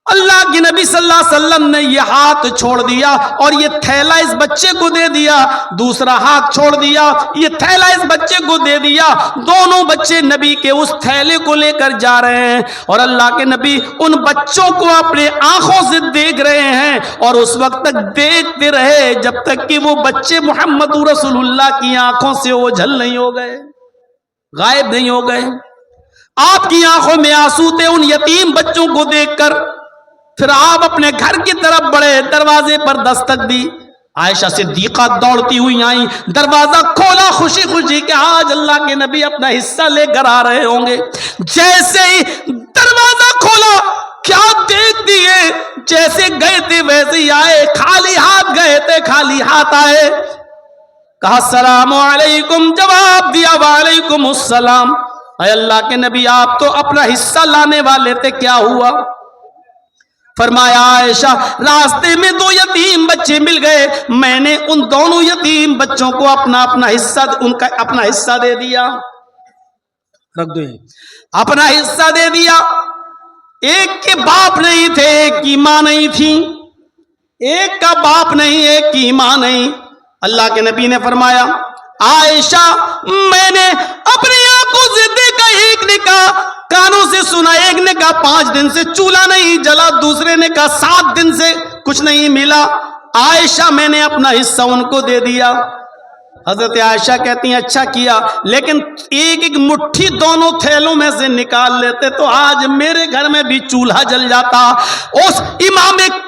S1: اللہ کے نبی صلی اللہ علیہ وسلم نے یہ ہاتھ چھوڑ دیا اور یہ تھیلا اس بچے کو دے دیا, دوسرا ہاتھ چھوڑ دیا, یہ تھیلا اس بچے کو دے دیا. دونوں بچے نبی کے اس تھیلے کو لے کر جا رہے ہیں اور اللہ کے نبی ان بچوں کو اپنے آنکھوں سے دیکھ رہے ہیں, اور اس وقت تک دیکھتے رہے جب تک کہ وہ بچے محمد رسول اللہ کی آنکھوں سے اوجھل نہیں ہو گئے, غائب نہیں ہو گئے. آپ کی آنکھوں میں آنسو تھے ان یتیم بچوں کو دیکھ کر. پھر آپ اپنے گھر کی طرف بڑھے, دروازے پر دستک دی. عائشہ صدیقہ دوڑتی ہوئی آئیں, دروازہ کھولا خوشی خوشی کہ آج اللہ کے نبی اپنا حصہ لے کر آ رہے ہوں گے. جیسے ہی دروازہ کھولا کیا دیکھ دیے, جیسے گئے تھے ویسے ہی آئے, خالی ہاتھ گئے تھے خالی ہاتھ آئے. کہا السلام علیکم, جواب دیا وعلیکم السلام. اے اللہ کے نبی آپ تو اپنا حصہ لانے والے تھے, کیا ہوا؟ فرمایا عائشہ راستے میں 2 یتیم بچے مل گئے, میں نے ان دونوں یتیم بچوں کو اپنا حصہ, ان کا اپنا حصہ دے دیا. رکھ دو, اپنا حصہ دے دیا. ایک کے باپ نہیں تھے, ایک کی ماں نہیں تھی, ایک کا باپ نہیں, ایک کی ماں نہیں. اللہ کے نبی نے فرمایا عائشہ میں نے اپنی آنکھوں سے دیکھا, ایک نے کہا کانوں سے سنا, ایک نے کہا 5 دن سے چولہا نہیں جلا, دوسرے نے کہا 7 دن سے کچھ نہیں ملا. عائشہ میں نے اپنا حصہ ان کو دے دیا. حضرت عائشہ کہتی ہیں اچھا کیا, لیکن ایک ایک مٹھی دونوں تھیلوں میں سے نکال لیتے تو آج میرے گھر میں بھی چولہا جل جاتا. اس امام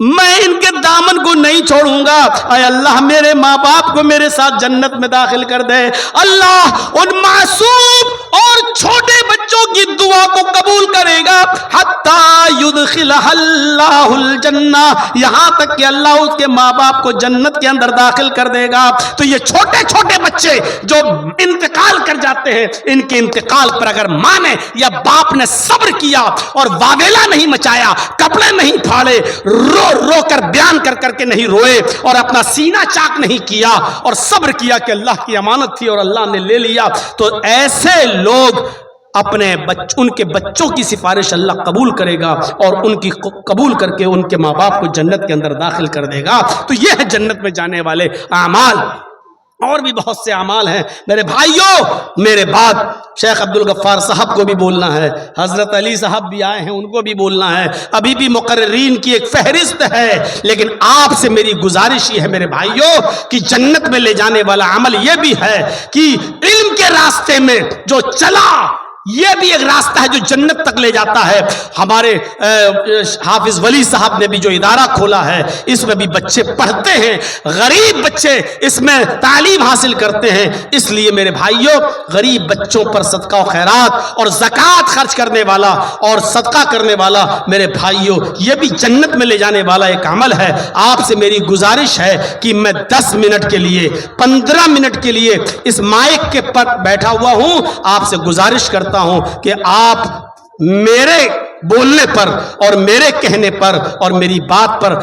S1: میں ان کے دامن کو نہیں چھوڑوں گا. اے اللہ میرے ماں باپ کو میرے ساتھ جنت میں داخل کر دے. اللہ ان معصوم اور چھوٹے بچوں کی دعا کو قبول کرے گا. حتی یدخلہ اللہ الجنہ, یہاں تک کہ اللہ اس کے ماں باپ کو جنت کے اندر داخل کر دے گا. تو یہ چھوٹے چھوٹے بچے جو انتقال کر جاتے ہیں, ان کے انتقال پر اگر ماں نے یا باپ نے صبر کیا اور واویلا نہیں مچایا, کپڑے نہیں پھاڑے, رو رو کر بیان کر کر کے نہیں روئے اور اپنا سینہ چاک نہیں کیا اور صبر کیا کہ اللہ کی امانت تھی اور اللہ نے لے لیا, تو ایسے لوگ اپنے ان کے بچوں کی سفارش اللہ قبول کرے گا اور ان کی قبول کر کے ان کے ماں باپ کو جنت کے اندر داخل کر دے گا. تو یہ ہے جنت میں جانے والے اعمال. اور بھی بہت سے اعمال ہیں میرے بھائیوں. میرے بعد شیخ عبدالغفار صاحب کو بھی بولنا ہے, حضرت علی صاحب بھی آئے ہیں, ان کو بھی بولنا ہے. ابھی بھی مقررین کی ایک فہرست ہے, لیکن آپ سے میری گزارش یہ ہے میرے بھائیوں کہ جنت میں لے جانے والا عمل یہ بھی ہے کہ علم کے راستے میں جو چلا, یہ بھی ایک راستہ ہے جو جنت تک لے جاتا ہے. ہمارے حافظ ولی صاحب نے بھی جو ادارہ کھولا ہے, اس میں بھی بچے پڑھتے ہیں, غریب بچے اس میں تعلیم حاصل کرتے ہیں. اس لیے میرے بھائیوں, غریب بچوں پر صدقہ و خیرات اور زکوٰۃ خرچ کرنے والا اور صدقہ کرنے والا میرے بھائیوں, یہ بھی جنت میں لے جانے والا ایک عمل ہے. آپ سے میری گزارش ہے کہ میں 10 منٹ کے لیے 15 منٹ کے لیے اس مائک کے پر بیٹھا ہوا ہوں, آپ سے گزارش کرتا ہوں کہ آپ میرے بولنے پر اور میرے کہنے پر اور میری بات پر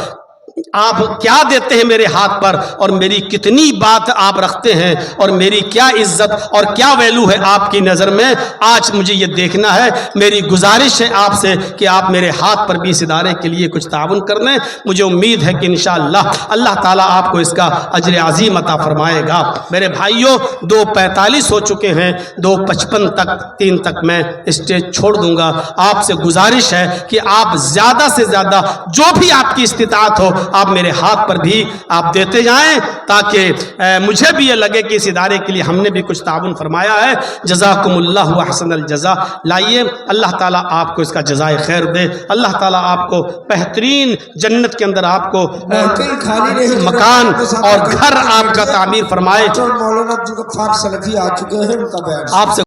S1: آپ کیا دیتے ہیں میرے ہاتھ پر, اور میری کتنی بات آپ رکھتے ہیں, اور میری کیا عزت اور کیا ویلو ہے آپ کی نظر میں, آج مجھے یہ دیکھنا ہے. میری گزارش ہے آپ سے کہ آپ میرے ہاتھ پر بھی اس ادارے کے لیے کچھ تعاون کر لیں. مجھے امید ہے کہ انشاءاللہ اللہ تعالیٰ آپ کو اس کا اجر عظیم عطا فرمائے گا. میرے بھائیوں 2:45 ہو چکے ہیں, 2:55 تک 3 تک میں اسٹیج چھوڑ دوں گا. آپ سے گزارش ہے کہ آپ زیادہ سے زیادہ جو بھی آپ کی استطاعت ہو آپ میرے ہاتھ پر بھی آپ دیتے جائیں, تاکہ مجھے بھی یہ لگے کہ اس ادارے کے لیے ہم نے بھی کچھ تعاون فرمایا ہے. جزاکم اللہ احسن الجزا. لائیے اللہ تعالیٰ آپ کو اس کا جزائے خیر دے. اللہ تعالیٰ آپ کو بہترین جنت کے اندر آپ کو مکان اور گھر آپ کا تعمیر فرمائے.
S2: مولانا عبدالغفار سلفی آ چکے ہیں, ان کا بیان
S1: آپ سے